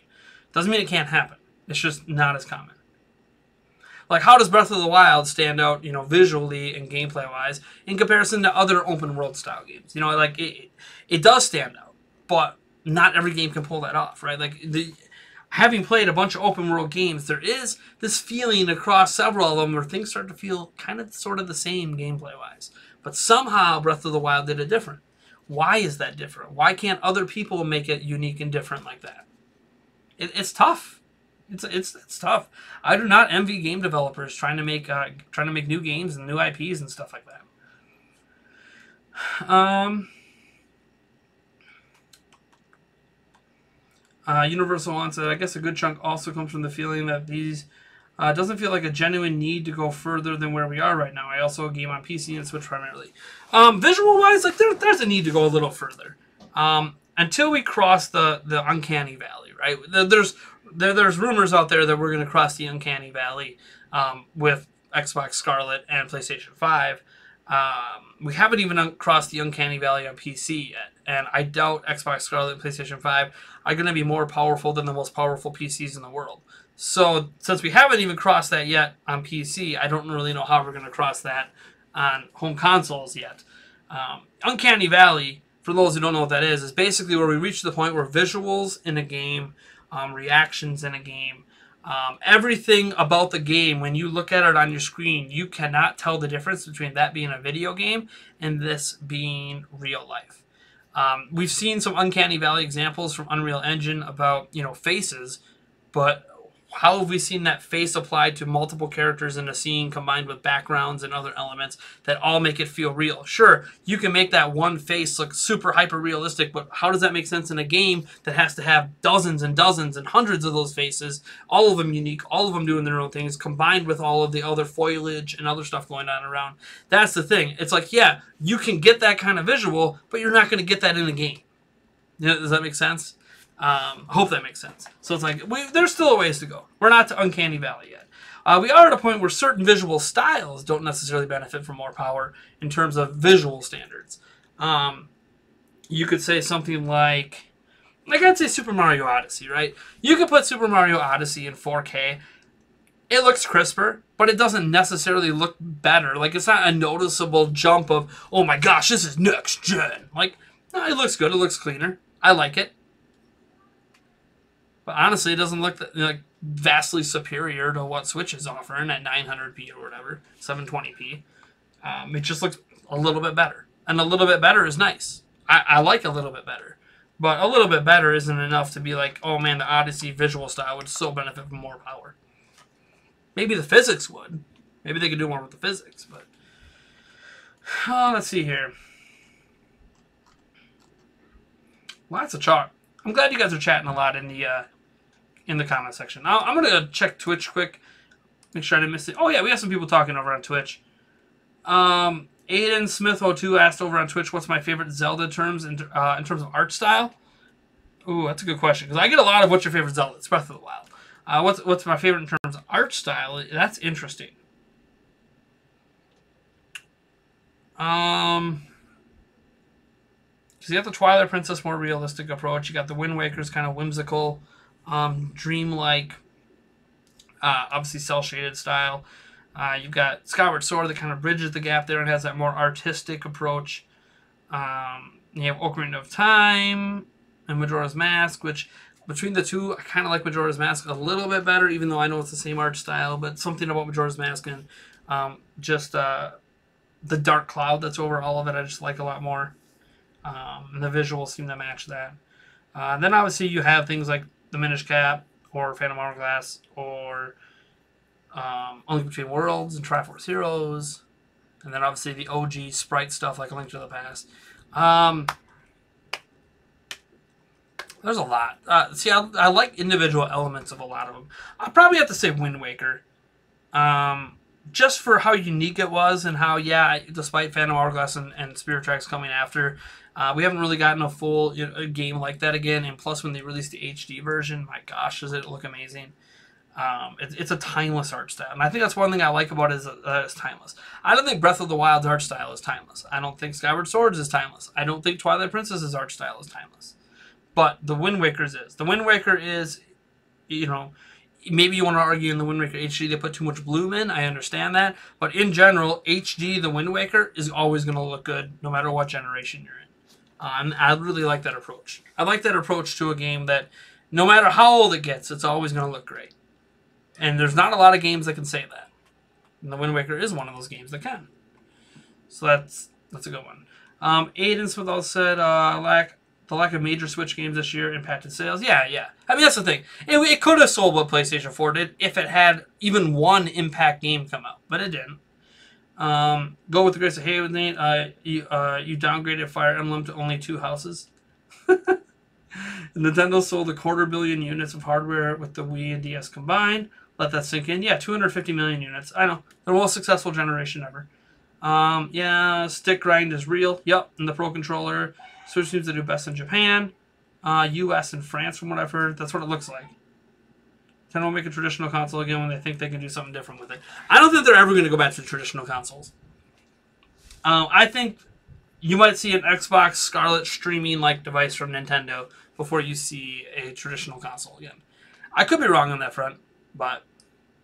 Doesn't mean it can't happen. It's just not as common. Like, how does Breath of the Wild stand out, visually and gameplay-wise in comparison to other open-world style games? Like, it does stand out, but not every game can pull that off, right? Like, having played a bunch of open-world games, there is this feeling across several of them where things start to feel kind of sort of the same gameplay-wise. But somehow Breath of the Wild did it different. Why is that different? Why can't other people make it unique and different like that? It's tough. It's tough. I do not envy game developers trying to make new games and new IPs and stuff like that. Universal One said, I guess a good chunk also comes from the feeling that these doesn't feel like a genuine need to go further than where we are right now. I also game on PC and Switch primarily. Visual-wise, like there's a need to go a little further. Until we cross the uncanny valley, right? There's rumors out there that we're going to cross the uncanny valley with Xbox Scarlet and PlayStation 5. We haven't even crossed the uncanny valley on PC yet, and I doubt Xbox Scarlet and PlayStation 5 are going to be more powerful than the most powerful PCs in the world. So, since we haven't even crossed that yet on PC, I don't really know how we're going to cross that on home consoles yet. Uncanny Valley, for those who don't know what that is basically where we reach the point where visuals in a game, reactions in a game, everything about the game, when you look at it on your screen, you cannot tell the difference between that being a video game and this being real life. We've seen some Uncanny Valley examples from Unreal Engine about, faces, but how have we seen that face applied to multiple characters in a scene combined with backgrounds and other elements that all make it feel real? Sure, you can make that one face look super hyper-realistic, but how does that make sense in a game that has to have dozens and dozens and hundreds of those faces, all of them unique, all of them doing their own things, combined with all of the other foliage and other stuff going on around? That's the thing. It's like, yeah, you can get that kind of visual, but you're not going to get that in a game. Does that make sense? Hope that makes sense. So it's like, there's still a ways to go. We're not to Uncanny Valley yet. We are at a point where certain visual styles don't necessarily benefit from more power in terms of visual standards. You could say something like I'd say Super Mario Odyssey, right? You could put Super Mario Odyssey in 4K. It looks crisper, but it doesn't necessarily look better. Like, it's not a noticeable jump of, oh my gosh, this is next gen. Like, no, it looks good. It looks cleaner. I like it. But honestly, it doesn't look like vastly superior to what Switch is offering at 900p or whatever, 720p. It just looks a little bit better. And a little bit better is nice. I like a little bit better. But a little bit better isn't enough to be like, oh man, the Odyssey visual style would so benefit from more power. Maybe the physics would. Maybe they could do more with the physics, but... let's see here. Lots of chalk. I'm glad you guys are chatting a lot in the comment section. I'm going to check Twitch quick. Make sure I didn't miss it. Oh yeah, we have some people talking over on Twitch. Aiden Smith02 asked over on Twitch, what's my favorite Zelda terms in terms of art style? Ooh, that's a good question, because I get a lot of what's your favorite Zelda. It's Breath of the Wild. What's my favorite in terms of art style? That's interesting. Because you got the Twilight Princess more realistic approach. You got the Wind Waker's kind of whimsical, dreamlike, obviously cel-shaded style. You've got Skyward Sword that kind of bridges the gap there and has that more artistic approach. You have Ocarina of Time and Majora's Mask, which between the two, I kind of like Majora's Mask a little bit better, even though I know it's the same art style. But something about Majora's Mask and just the dark cloud that's over all of it, I just like a lot more. And the visuals seem to match that. Then obviously you have things like the Minish Cap or Phantom Hourglass or A Link Between Worlds and Triforce Heroes. And then obviously the OG sprite stuff like A Link to the Past. There's a lot. See, I like individual elements of a lot of them. I'd probably have to say Wind Waker. Just for how unique it was and how, yeah, despite Phantom Hourglass and Spirit Tracks coming after, we haven't really gotten a full game like that again. And plus, when they released the HD version, my gosh, does it look amazing. It's a timeless art style. And I think that's one thing I like about it is that it's timeless. I don't think Breath of the Wild's art style is timeless. I don't think Skyward Swords is timeless. I don't think Twilight Princess's art style is timeless. But the Wind Waker's is. The Wind Waker is, maybe you want to argue in the Wind Waker HD they put too much bloom in. I understand that. But in general, HD, the Wind Waker, is always going to look good no matter what generation you're in. And I really like that approach. I like that approach to a game that no matter how old it gets, it's always going to look great. And there's not a lot of games that can say that. And the Wind Waker is one of those games that can. So that's a good one. Aiden Smith also said, the lack of major Switch games this year impacted sales. Yeah. I mean, that's the thing. It could have sold what PlayStation 4 did if it had even one impact game come out. But it didn't. Go with the grace of Haven, Nate. You downgraded Fire Emblem to only 2 houses. Nintendo sold 250 million units of hardware with the Wii and DS combined. Let that sink in. Yeah, 250 million units. I know. The most successful generation ever. Yeah, stick grind is real. Yep, and the Pro Controller. Switch seems to do best in Japan, US, and France, from what I've heard. That's what it looks like. Nintendo will make a traditional console again when they think they can do something different with it. I don't think they're ever going to go back to traditional consoles. I think you might see an Xbox Scarlet streaming-like device from Nintendo before you see a traditional console again. I could be wrong on that front, but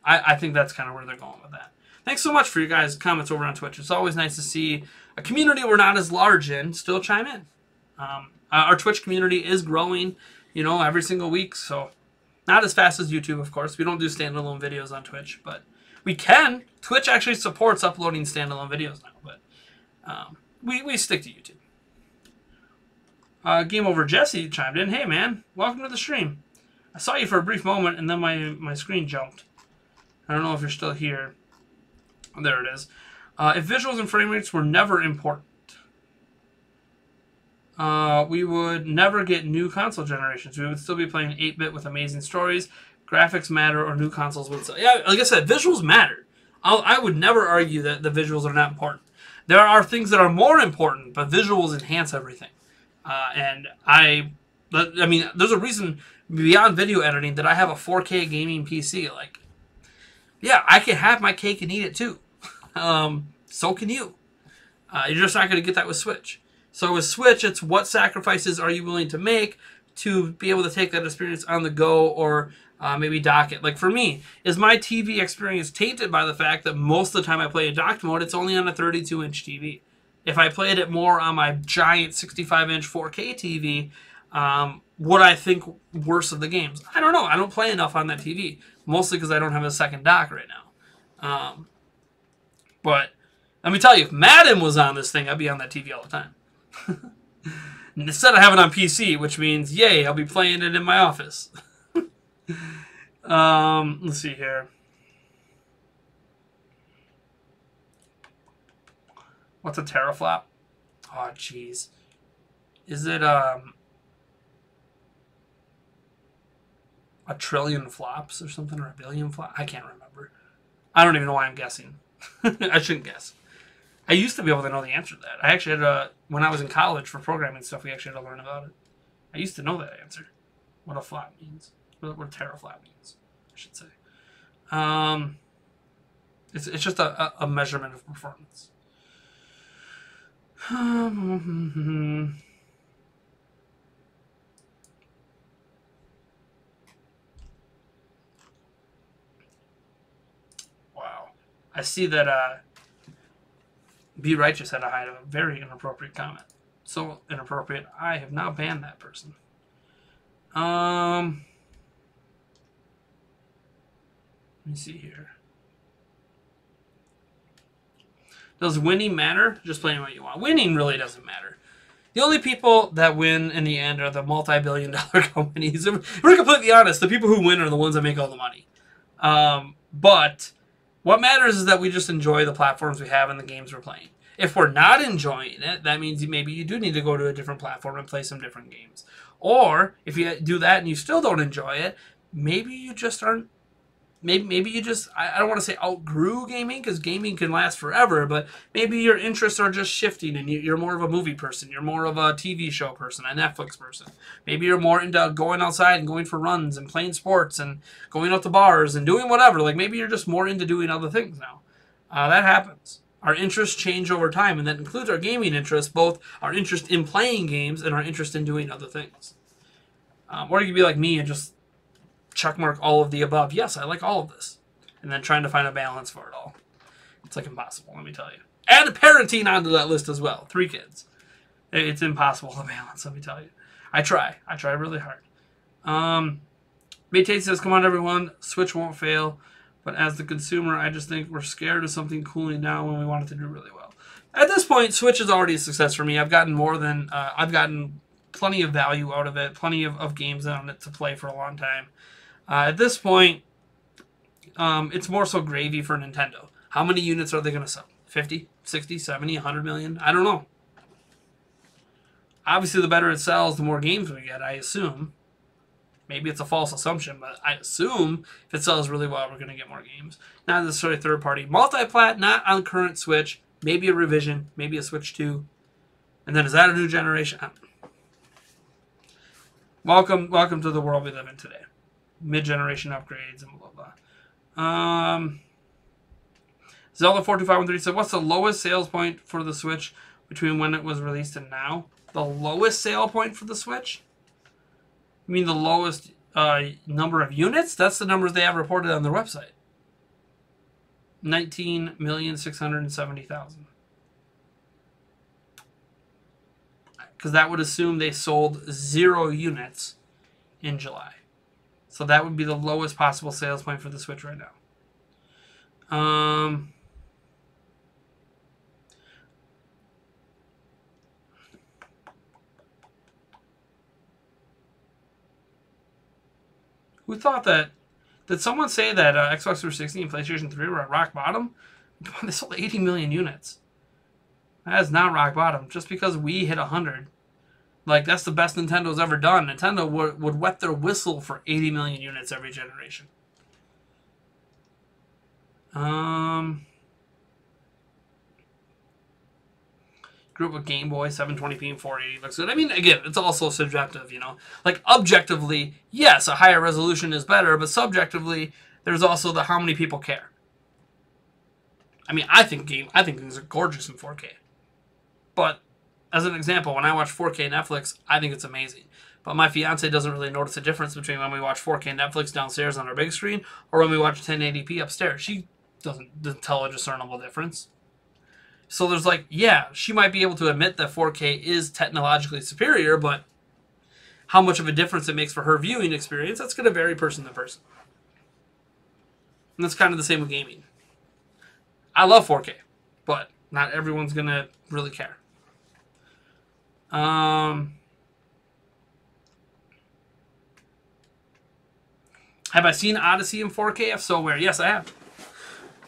I think that's kind of where they're going with that. Thanks so much for your guys' comments over on Twitch. It's always nice to see a community we're not as large in still chime in. Our Twitch community is growing, every single week, so not as fast as YouTube, of course. We don't do standalone videos on Twitch, but we can. Twitch actually supports uploading standalone videos now, but we stick to YouTube. Game Over Jesse chimed in. Hey, man, welcome to the stream. I saw you for a brief moment, and then my screen jumped. I don't know if you're still here. There it is. If visuals and frame rates were never important, we would never get new console generations. We would still be playing 8-bit with amazing stories. Graphics matter, or new consoles would sell. Yeah, like I said, visuals matter. I would never argue that the visuals are not important. There are things that are more important, but visuals enhance everything. And I mean, there's a reason beyond video editing that I have a 4K gaming PC. Like, yeah, I can have my cake and eat it too. So can you. You're just not going to get that with Switch. So with Switch, it's what sacrifices are you willing to make to be able to take that experience on the go, or maybe dock it. Like for me, is my TV experience tainted by the fact that most of the time I play in docked mode, it's only on a 32-inch TV. If I played it more on my giant 65-inch 4K TV, would I think worse of the games? I don't know. I don't play enough on that TV, mostly because I don't have a second dock right now. But let me tell you, if Madden was on this thing, I'd be on that TV all the time. Instead, I have it on PC, which means, yay, I'll be playing it in my office. Let's see here. What's a teraflop? Oh, jeez. Is it a trillion flops or something, or a billion flops? I can't remember. I don't even know why I'm guessing. I shouldn't guess. I used to be able to know the answer to that. I actually had when I was in college for programming stuff, we actually had to learn about it. I used to know that answer. What a flop means. What a teraflop means, I should say. It's just a measurement of performance. Wow. I see that Be Righteous had a very inappropriate comment. So inappropriate, I have now banned that person. Let me see here. Does winning matter? Just playing what you want. Winning really doesn't matter. The only people that win in the end are the multi-billion-dollar companies. We're completely honest. The people who win are the ones that make all the money. But what matters is that we just enjoy the platforms we have and the games we're playing. If we're not enjoying it, that means maybe you do need to go to a different platform and play some different games. Or if you do that and you still don't enjoy it, maybe you just aren't. Maybe you just, I don't want to say outgrew gaming, because gaming can last forever, but maybe your interests are just shifting and you're more of a movie person, you're more of a TV show person, a Netflix person. Maybe you're more into going outside and going for runs and playing sports and going out to bars and doing whatever. Like maybe you're just more into doing other things now. That happens. Our interests change over time, and that includes our gaming interests, both our interest in playing games and our interest in doing other things. Or you could be like me and just checkmark all of the above. Yes, I like all of this. And then trying to find a balance for it all. It's like impossible, let me tell you. Add parenting onto that list as well. 3 kids. It's impossible to balance, let me tell you. I try really hard. Maytate says, come on everyone, Switch won't fail. But as the consumer, I just think we're scared of something cooling down when we want it to do really well. At this point, Switch is already a success for me. I've gotten more than, I've gotten plenty of value out of it, plenty of games on it to play for a long time. At this point, it's more so gravy for Nintendo. How many units are they going to sell? 50, 60, 70, 100 million? I don't know. Obviously, the better it sells, the more games we get, I assume. Maybe it's a false assumption, but I assume if it sells really well, we're going to get more games. Not necessarily third-party. Multi-plat, not on current Switch. Maybe a revision. Maybe a Switch 2. And then is that a new generation? Welcome to the world we live in today. Mid-generation upgrades and blah, blah, blah. Zelda 42513 said, what's the lowest sales point for the Switch between when it was released and now? The lowest sale point for the Switch? You mean the lowest number of units? That's the numbers they have reported on their website. 19,670,000. Because that would assume they sold 0 units in July. So that would be the lowest possible sales point for the Switch right now. Who thought that? Did someone say that Xbox 360 and PlayStation 3 were at rock bottom? They sold 80 million units. That is not rock bottom. Just because we hit 100. Like, that's the best Nintendo's ever done. Nintendo would wet their whistle for 80 million units every generation. Grew up with Game Boy, 720p and 480 looks good. I mean, again, it's also subjective, you know. Like, objectively, yes, a higher resolution is better, but subjectively, there's also the how many people care. I mean, I think things are gorgeous in 4K. But as an example, when I watch 4K Netflix, I think it's amazing. But my fiance doesn't really notice a difference between when we watch 4K Netflix downstairs on our big screen or when we watch 1080p upstairs. She doesn't tell a discernible difference. So there's like, yeah, she might be able to admit that 4K is technologically superior, but how much of a difference it makes for her viewing experience, that's going to vary person to person. And that's kind of the same with gaming. I love 4K, but not everyone's going to really care. Have I seen Odyssey in 4K? If so, where? Yes, I have.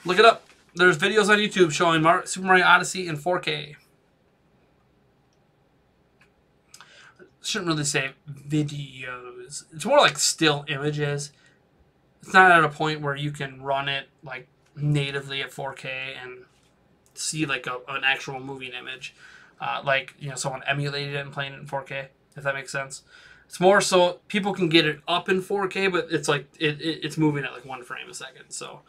Look it up. There's videos on YouTube showing Super Mario Odyssey in 4K. Shouldn't really say videos. It's more like still images. It's not at a point where you can run it like natively at 4K and see like an actual moving image. Like, you know, someone emulated it and playing it in 4K, if that makes sense. It's more so people can get it up in 4K, but it's like it's moving at like 1 frame a second. So,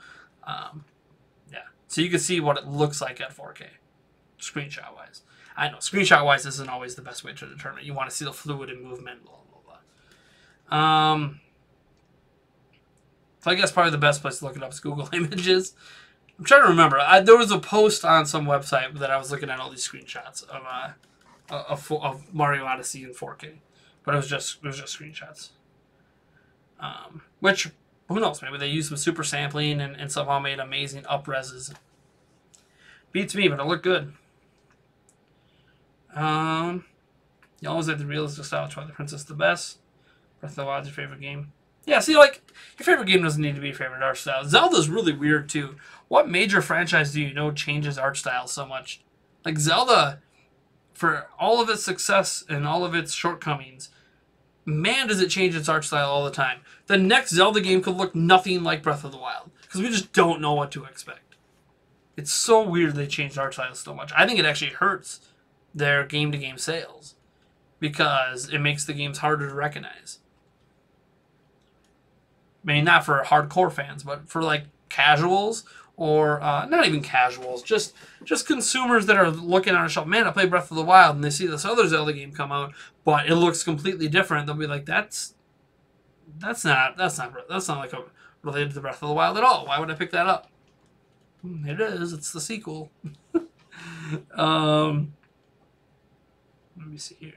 yeah. So you can see what it looks like at 4K, screenshot-wise. I know, screenshot-wise isn't always the best way to determine. You want to see the fluid and movement, blah, blah, blah. So I guess probably the best place to look it up is Google Images. I'm trying to remember. There was a post on some website that I was looking at all these screenshots of Mario Odyssey in 4K. But it was just screenshots. Which, who knows, maybe they used some super sampling and somehow made amazing up-reses. Beats me, but it looked good. You always like the realistic style, Twilight Princess the best. Breath of the Wild's your favorite game. Yeah, see, like, your favorite game doesn't need to be your favorite art style. Zelda's really weird, too. What major franchise do you know changes art style so much? Like, Zelda, for all of its success and all of its shortcomings, man, does it change its art style all the time. The next Zelda game could look nothing like Breath of the Wild, because we just don't know what to expect. It's so weird they changed art style so much. I think it actually hurts their game-to-game sales, because it makes the games harder to recognize. I mean, not for hardcore fans, but for, like, casuals, or not even casuals, just consumers that are looking on a shelf. Man, I played Breath of the Wild, and they see this other Zelda game come out, but it looks completely different. They'll be like, that's not like related to Breath of the Wild at all. Why would I pick that up? It is. It's the sequel. Let me see here.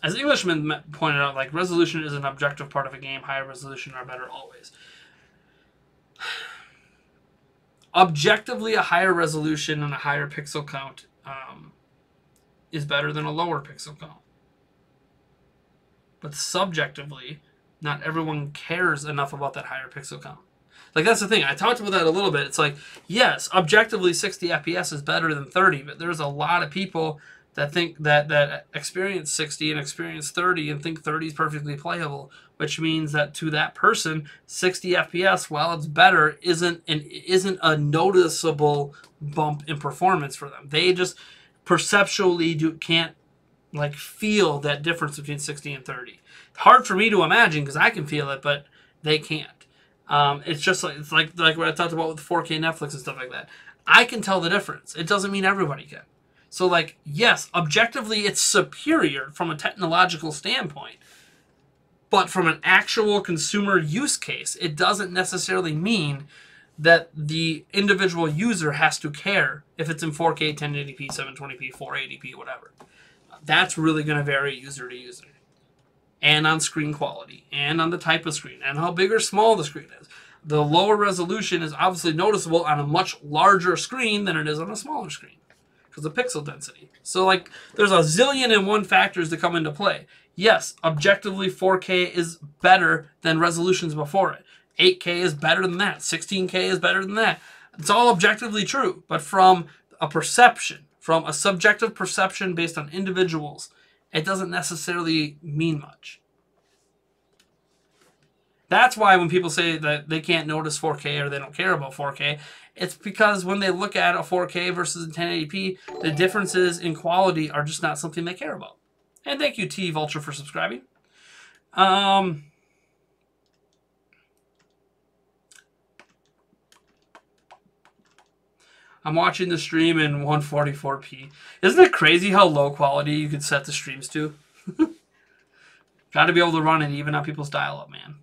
As Englishman pointed out, like, resolution is an objective part of a game. Higher resolution are better always. Objectively, a higher resolution and a higher pixel count is better than a lower pixel count. But subjectively, not everyone cares enough about that higher pixel count. Like, that's the thing. I talked about that a little bit. It's like, yes, objectively 60 FPS is better than 30, but there's a lot of people that think that experience 60 and experience 30 and think 30 is perfectly playable, which means that to that person, 60 FPS, while it's better, isn't a noticeable bump in performance for them. They just perceptually can't like feel that difference between 60 and 30. It's hard for me to imagine because I can feel it, but they can't. It's just like what I talked about with 4K Netflix and stuff like that. I can tell the difference. It doesn't mean everybody can. So, like, yes, objectively it's superior from a technological standpoint, but from an actual consumer use case, it doesn't necessarily mean that the individual user has to care if it's in 4K, 1080p, 720p, 480p, whatever. That's really going to vary user to user. And on screen quality, and on the type of screen, and how big or small the screen is. The lower resolution is obviously noticeable on a much larger screen than it is on a smaller screen, because of pixel density. So, like, there's a zillion and one factors that come into play. Yes, objectively 4K is better than resolutions before it. 8K is better than that. 16K is better than that. It's all objectively true, but from a perception, from a subjective perception based on individuals, it doesn't necessarily mean much. That's why when people say that they can't notice 4K or they don't care about 4K, it's because when they look at a 4K versus a 1080p, the differences in quality are just not something they care about. And thank you, T Vulture, for subscribing. I'm watching the stream in 144p. Isn't it crazy how low quality you could set the streams to? Got to be able to run it even on people's dial-up, man.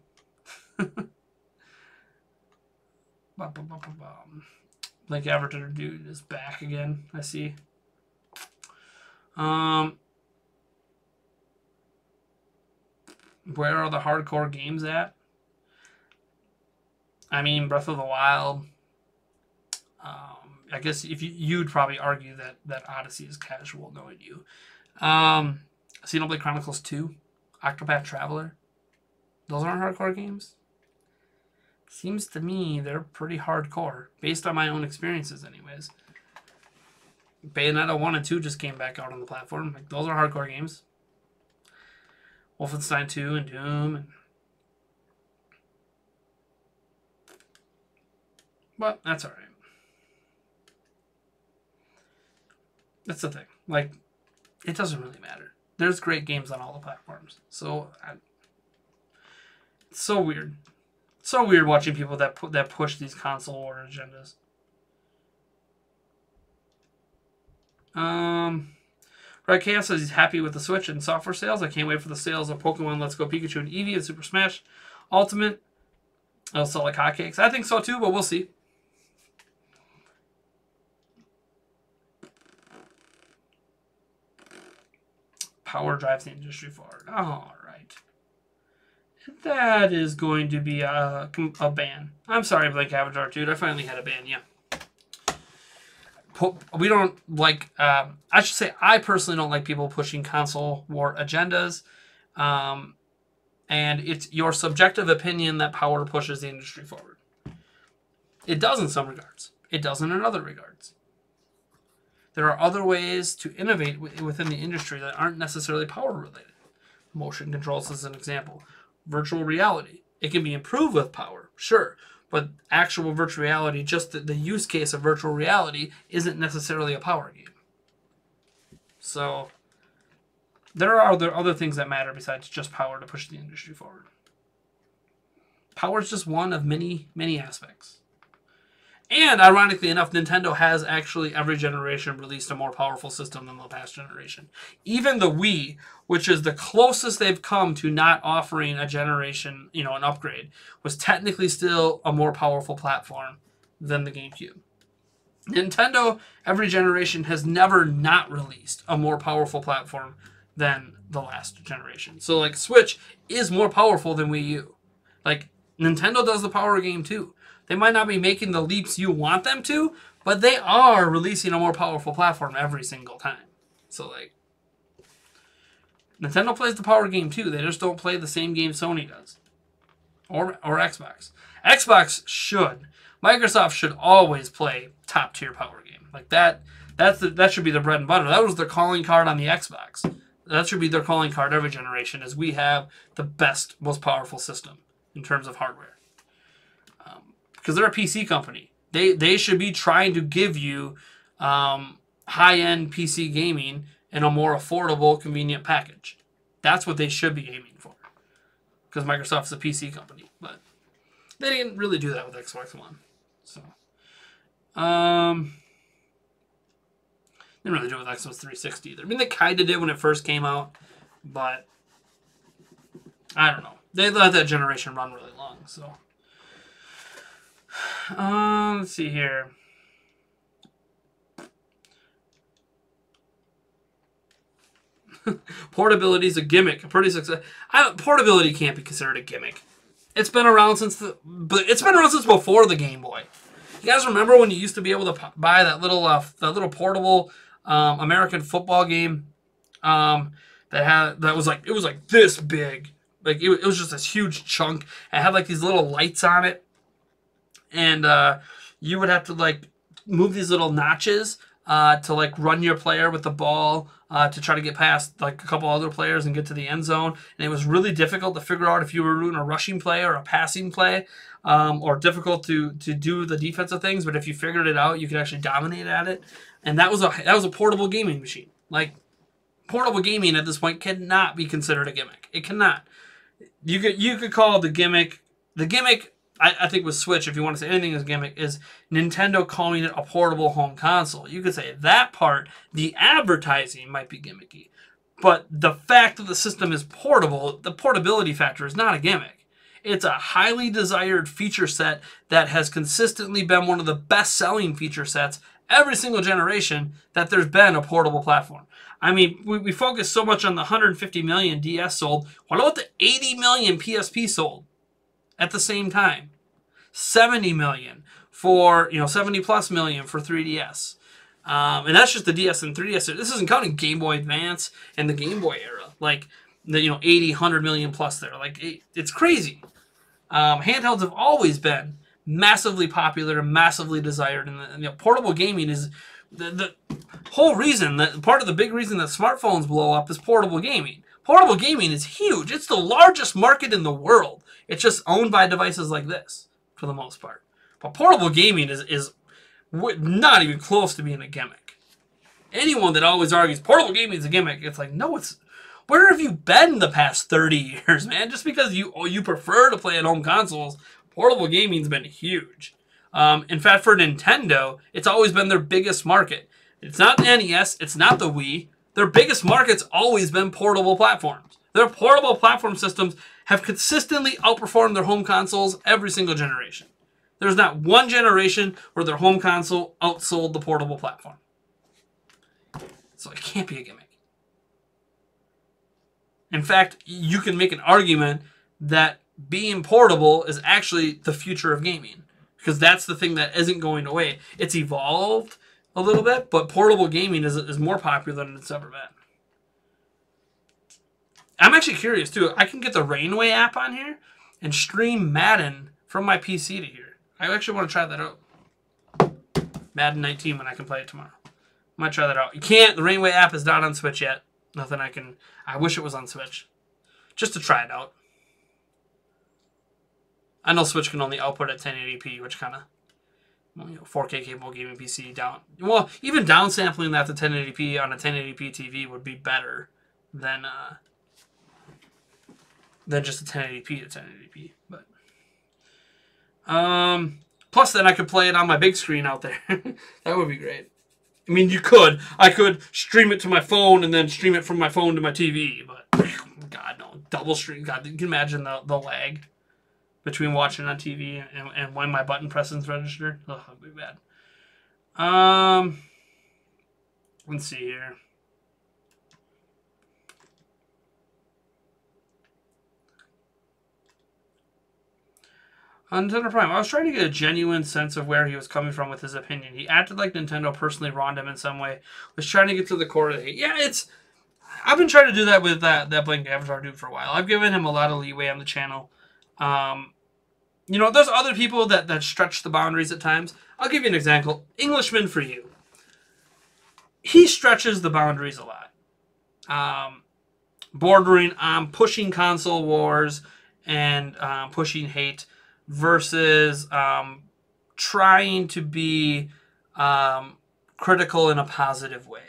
Link Avatar dude is back again. I see. Where are the hardcore games at? I mean, Breath of the Wild. I guess if you'd probably argue that Odyssey is casual, knowing you. Xenoblade Chronicles 2, Octopath Traveler. Those aren't hardcore games. Seems to me they're pretty hardcore, based on my own experiences, anyways. Bayonetta 1 and 2 just came back out on the platform. Like, those are hardcore games. Wolfenstein 2 and Doom. But that's alright. That's the thing. Like, it doesn't really matter. There's great games on all the platforms. So, it's so weird. It's so weird watching people that push these console war agendas. Red Chaos says he's happy with the Switch and software sales. I can't wait for the sales of Pokemon Let's Go Pikachu and Eevee and Super Smash Ultimate. It'll sell like hotcakes. I think so too, but we'll see. Power drives the industry forward. All right. That is going to be a ban. I'm sorry, Blake Avatar, dude. I finally had a ban, yeah. We don't like, I should say, I personally don't like people pushing console war agendas. And it's your subjective opinion that power pushes the industry forward. It does in some regards. It doesn't in other regards. There are other ways to innovate within the industry that aren't necessarily power related. Motion controls is an example. Virtual reality. It can be improved with power, sure. But actual virtual reality, just the use case of virtual reality, isn't necessarily a power game. So, there are other things that matter besides just power to push the industry forward. Power is just one of many, many aspects. And, ironically enough, Nintendo has actually every generation released a more powerful system than the past generation. Even the Wii, which is the closest they've come to not offering a generation, an upgrade, was technically still a more powerful platform than the GameCube. Nintendo, every generation, has never not released a more powerful platform than the last generation. So, like, Switch is more powerful than Wii U. Like, Nintendo does the power game, too. They might not be making the leaps you want them to, but they are releasing a more powerful platform every single time. So, like, Nintendo plays the power game too. They just don't play the same game Sony does. Or Xbox. Xbox should. Microsoft should always play top tier power game. Like that should be the bread and butter. That was their calling card on the Xbox. That should be their calling card every generation, is we have the best, most powerful system in terms of hardware. Because they're a PC company. They should be trying to give you high-end PC gaming in a more affordable, convenient package. That's what they should be aiming for. Because Microsoft's a PC company. But they didn't really do that with Xbox One. So, didn't really do it with Xbox 360 either. I mean, they kind of did when it first came out. But, I don't know. They let that generation run really long, so... let's see here. Portability is a gimmick. Portability can't be considered a gimmick. It's been around since before the Game Boy. You guys remember when you used to be able to buy that little portable American football game that was like this big. Like it was just this huge chunk. It had like these little lights on it. And you would have to like move these little notches to like run your player with the ball to try to get past like a couple other players and get to the end zone. And it was really difficult to figure out if you were doing a rushing play or a passing play, or difficult to do the defensive things. But if you figured it out, you could actually dominate at it. And that was a portable gaming machine. Like, portable gaming at this point cannot be considered a gimmick. It cannot. You could call the gimmick. I think with Switch, if you want to say anything is a gimmick, is Nintendo calling it a portable home console. You could say that part, the advertising might be gimmicky. But the fact that the system is portable, the portability factor is not a gimmick. It's a highly desired feature set that has consistently been one of the best-selling feature sets every single generation that there's been a portable platform. I mean, we focus so much on the 150 million DS sold. What about the 80 million PSP sold at the same time? 70 million for, 70 plus million for 3DS. And that's just the DS and 3DS. This isn't counting Game Boy Advance and the Game Boy era. Like, the 80, 100 million plus there. Like, it's crazy. Handhelds have always been massively popular and massively desired. And portable gaming is the whole reason, that part of the big reason that smartphones blow up is portable gaming. Portable gaming is huge. It's the largest market in the world. It's just owned by devices like this, for the most part. But portable gaming is not even close to being a gimmick. Anyone that always argues portable gaming is a gimmick, it's like, no, it's... Where have you been the past 30 years, man? Just because you prefer to play at home consoles, portable gaming's been huge. In fact, for Nintendo, it's always been their biggest market. It's not the NES, it's not the Wii. Their biggest market's always been portable platforms. Their portable platform systems have consistently outperformed their home consoles every single generation. There's not one generation where their home console outsold the portable platform. So it can't be a gimmick. In fact, you can make an argument that being portable is actually the future of gaming, because that's the thing that isn't going away. It's evolved a little bit, but portable gaming is more popular than it's ever been. I'm actually curious, too. I can get the Rainway app on here and stream Madden from my PC to here. I actually want to try that out. Madden 19 when I can play it tomorrow. I might try that out. You can't. The Rainway app is not on Switch yet. Nothing I can... I wish it was on Switch. Just to try it out. I know Switch can only output at 1080p, which kind of... 4K capable gaming PC down... Well, even downsampling that to 1080p on a 1080p TV would be better than just a 1080p to 1080p. But... plus then I could play it on my big screen out there. That would be great. I mean, you could. I could stream it to my phone and then stream it from my phone to my TV. But, God, no. Double stream. God, you can imagine the lag between watching on TV and when my button pressing's registered. Ugh, that would be bad. Let's see here. On Nintendo Prime, I was trying to get a genuine sense of where he was coming from with his opinion. He acted like Nintendo personally wronged him in some way. Was trying to get to the core of the hate. Yeah, I've been trying to do that with that Blink Avatar dude for a while. I've given him a lot of leeway on the channel. There's other people that stretch the boundaries at times. I'll give you an example. Englishman for You. He stretches the boundaries a lot. Bordering on pushing console wars and pushing hate versus trying to be critical in a positive way.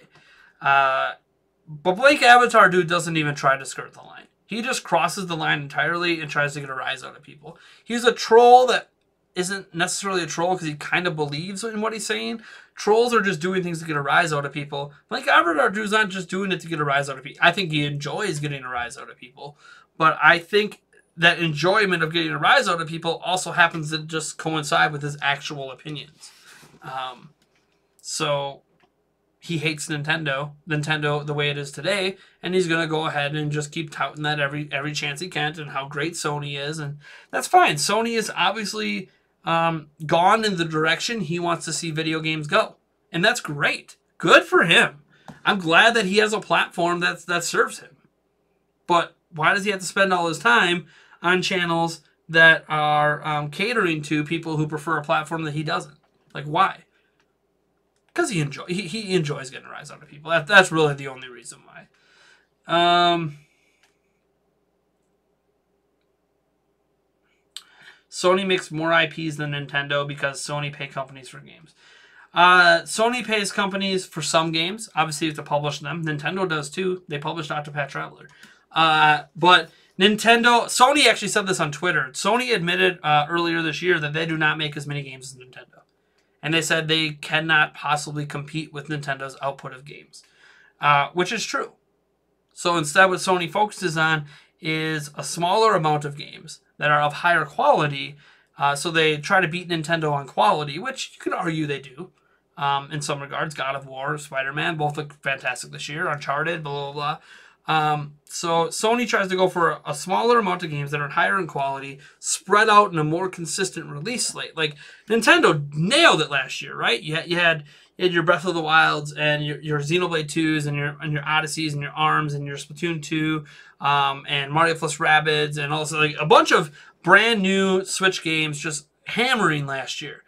But Blake Avatar dude doesn't even try to skirt the line. He just crosses the line entirely and tries to get a rise out of people. He's a troll that isn't necessarily a troll because he kind of believes in what he's saying. Trolls are just doing things to get a rise out of people. Blake Avatar dude's not just doing it to get a rise out of people. I think he enjoys getting a rise out of people. But I think that enjoyment of getting a rise out of people also happens to just coincide with his actual opinions. So he hates Nintendo the way it is today, and he's going to go ahead and just keep touting that every chance he can and how great Sony is, and that's fine. Sony is obviously gone in the direction he wants to see video games go, and that's great. Good for him. I'm glad that he has a platform that serves him. But why does he have to spend all his time on channels that are catering to people who prefer a platform that he doesn't? Like, why? Because he enjoys getting a rise out of people. That's really the only reason why. Sony makes more IPs than Nintendo because Sony pay companies for games. Sony pays companies for some games, obviously, to publish them. Nintendo does too. They publish Octopath Traveler. But Sony actually said this on Twitter. Sony admitted earlier this year that they do not make as many games as Nintendo. And they said they cannot possibly compete with Nintendo's output of games, which is true. So instead what Sony focuses on is a smaller amount of games that are of higher quality. So they try to beat Nintendo on quality, which you could argue they do. In some regards, God of War, Spider-Man, both look fantastic this year. Uncharted, blah, blah, blah. So Sony tries to go for a smaller amount of games that are higher in quality, spread out in a more consistent release slate. Like, Nintendo nailed it last year, right? You had your Breath of the Wilds and your Xenoblade 2s and your Odysseys and your ARMS and your Splatoon 2 and Mario plus Rabbids and also like a bunch of brand new Switch games just hammering last year.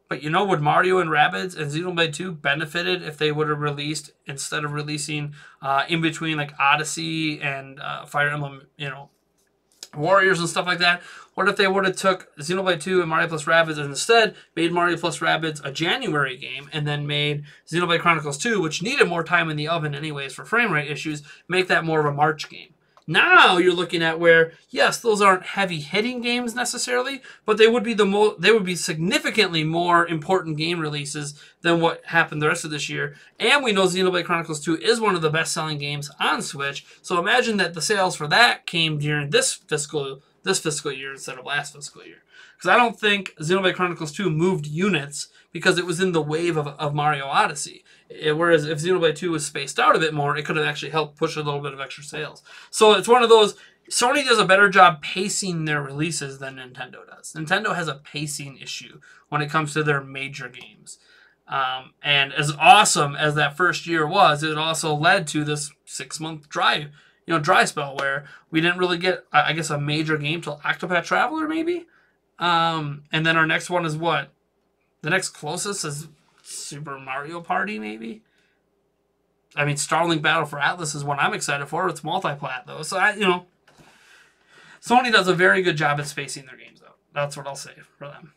But you know, would Mario and Rabbids and Xenoblade 2 benefited if they would have released, instead of releasing in between like Odyssey and Fire Emblem, Warriors and stuff like that? What if they would have took Xenoblade 2 and Mario plus Rabbids and instead made Mario plus Rabbids a January game and then made Xenoblade Chronicles 2, which needed more time in the oven anyways for frame rate issues, make that more of a March game? Now you're looking at where, yes, those aren't heavy-hitting games necessarily, but they would be significantly more important game releases than what happened the rest of this year. And we know Xenoblade Chronicles 2 is one of the best-selling games on Switch, so imagine that the sales for that came during this fiscal year instead of last fiscal year. Because I don't think Xenoblade Chronicles 2 moved units because it was in the wave of Mario Odyssey. Whereas if Xenoblade 2 was spaced out a bit more, it could have actually helped push a little bit of extra sales. So it's one of those, Sony does a better job pacing their releases than Nintendo does. Nintendo has a pacing issue when it comes to their major games. And as awesome as that first year was, it also led to this 6-month dry spell where we didn't really get, I guess, a major game till Octopath Traveler, maybe? And then our next one is what? The next closest is Super Mario Party, maybe? I mean, Starlink Battle for Atlas is what I'm excited for. It's multi-plat, though. So, Sony does a very good job at spacing their games out. That's what I'll say for them.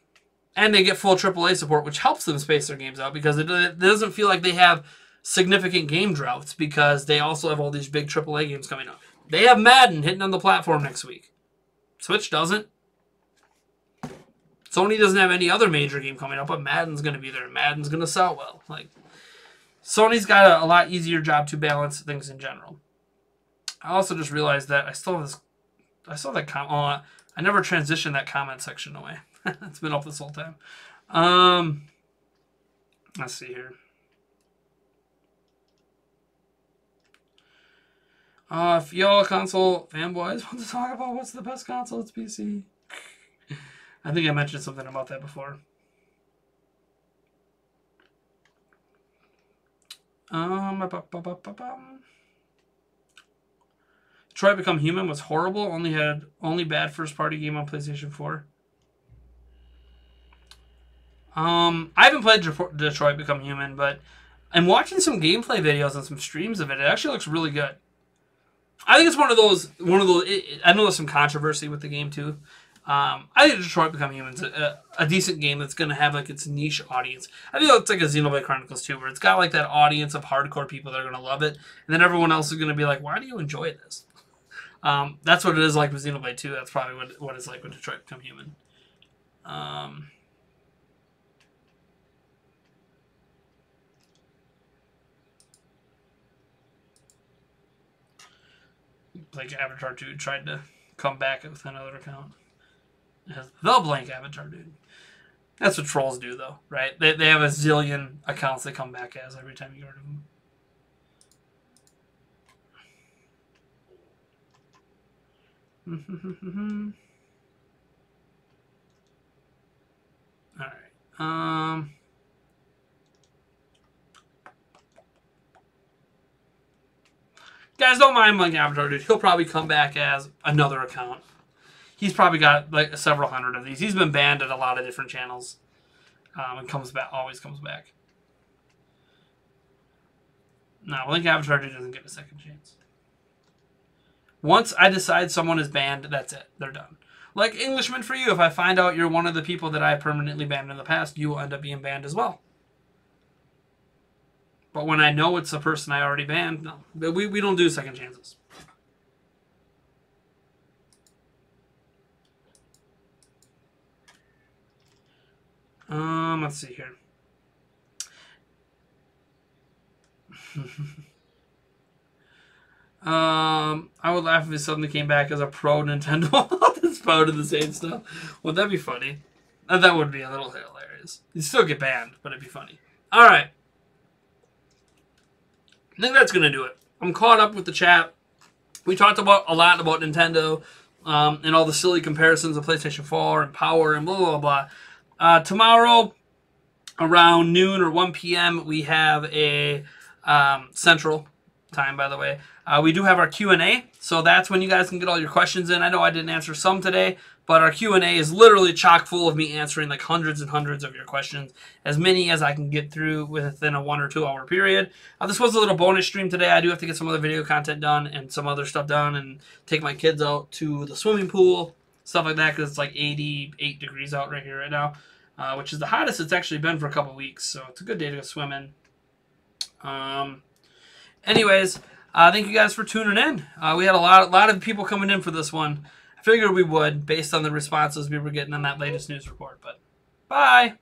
And they get full AAA support, which helps them space their games out because it doesn't feel like they have significant game droughts because they also have all these big AAA games coming up. They have Madden hitting on the platform next week. Switch doesn't. Sony doesn't have any other major game coming up, but Madden's going to be there. Madden's going to sell well. Like, Sony's got a lot easier job to balance things in general. I also just realized that I still have that comment. Oh, I never transitioned that comment section away. It's been up this whole time. Let's see here. If y'all console fanboys want to talk about what's the best console, it's PC. I think I mentioned something about that before. Detroit Become Human was horrible. Only bad first party game on PlayStation 4. I haven't played Detroit Become Human, but I'm watching some gameplay videos and some streams of it. It actually looks really good. I think it's one of those. I know there's some controversy with the game too. I think Detroit Become Human's a decent game that's going to have like its niche audience. I think it's like a Xenoblade Chronicles 2 where it's got like that audience of hardcore people that are going to love it, and then everyone else is going to be like, why do you enjoy this? That's what it is like with Xenoblade 2. That's probably what it's like with Detroit Become Human. Like Avatar Dude tried to come back with another account. It has the blank Avatar Dude. That's what trolls do, though, right? They have a zillion accounts they come back as every time you get rid of them. All right. Guys, don't mind like Avatar Dude. He'll probably come back as another account. He's probably got like several hundred of these. He's been banned at a lot of different channels. And always comes back. No, I think Avatar Dude doesn't get a second chance. Once I decide someone is banned, that's it. They're done. Like Englishman for You, if I find out you're one of the people that I permanently banned in the past, you will end up being banned as well. But when I know it's a person I already banned, no. But we don't do second chances. Let's see here. I would laugh if it suddenly came back as a pro Nintendo. That's spouting the same stuff. Would that be funny? That would be a little hilarious. You'd still get banned, but it'd be funny. All right. I think that's going to do it. I'm caught up with the chat. We talked a lot about Nintendo and all the silly comparisons of PlayStation 4 and Power and blah, blah, blah. Tomorrow, around noon or 1 p.m., we have a Central time, by the way. We do have our Q&A, so that's when you guys can get all your questions in. I know I didn't answer some today, but our Q&A is literally chock full of me answering like hundreds and hundreds of your questions, as many as I can get through within a 1 or 2 hour period. This was a little bonus stream today. I do have to get some other video content done and some other stuff done and take my kids out to the swimming pool, stuff like that, because it's like 88 degrees out right here right now, which is the hottest it's actually been for a couple weeks, so it's a good day to go swimming. Anyways, thank you guys for tuning in. We had a lot of people coming in for this one. I figured we would, based on the responses we were getting on that latest news report. But bye.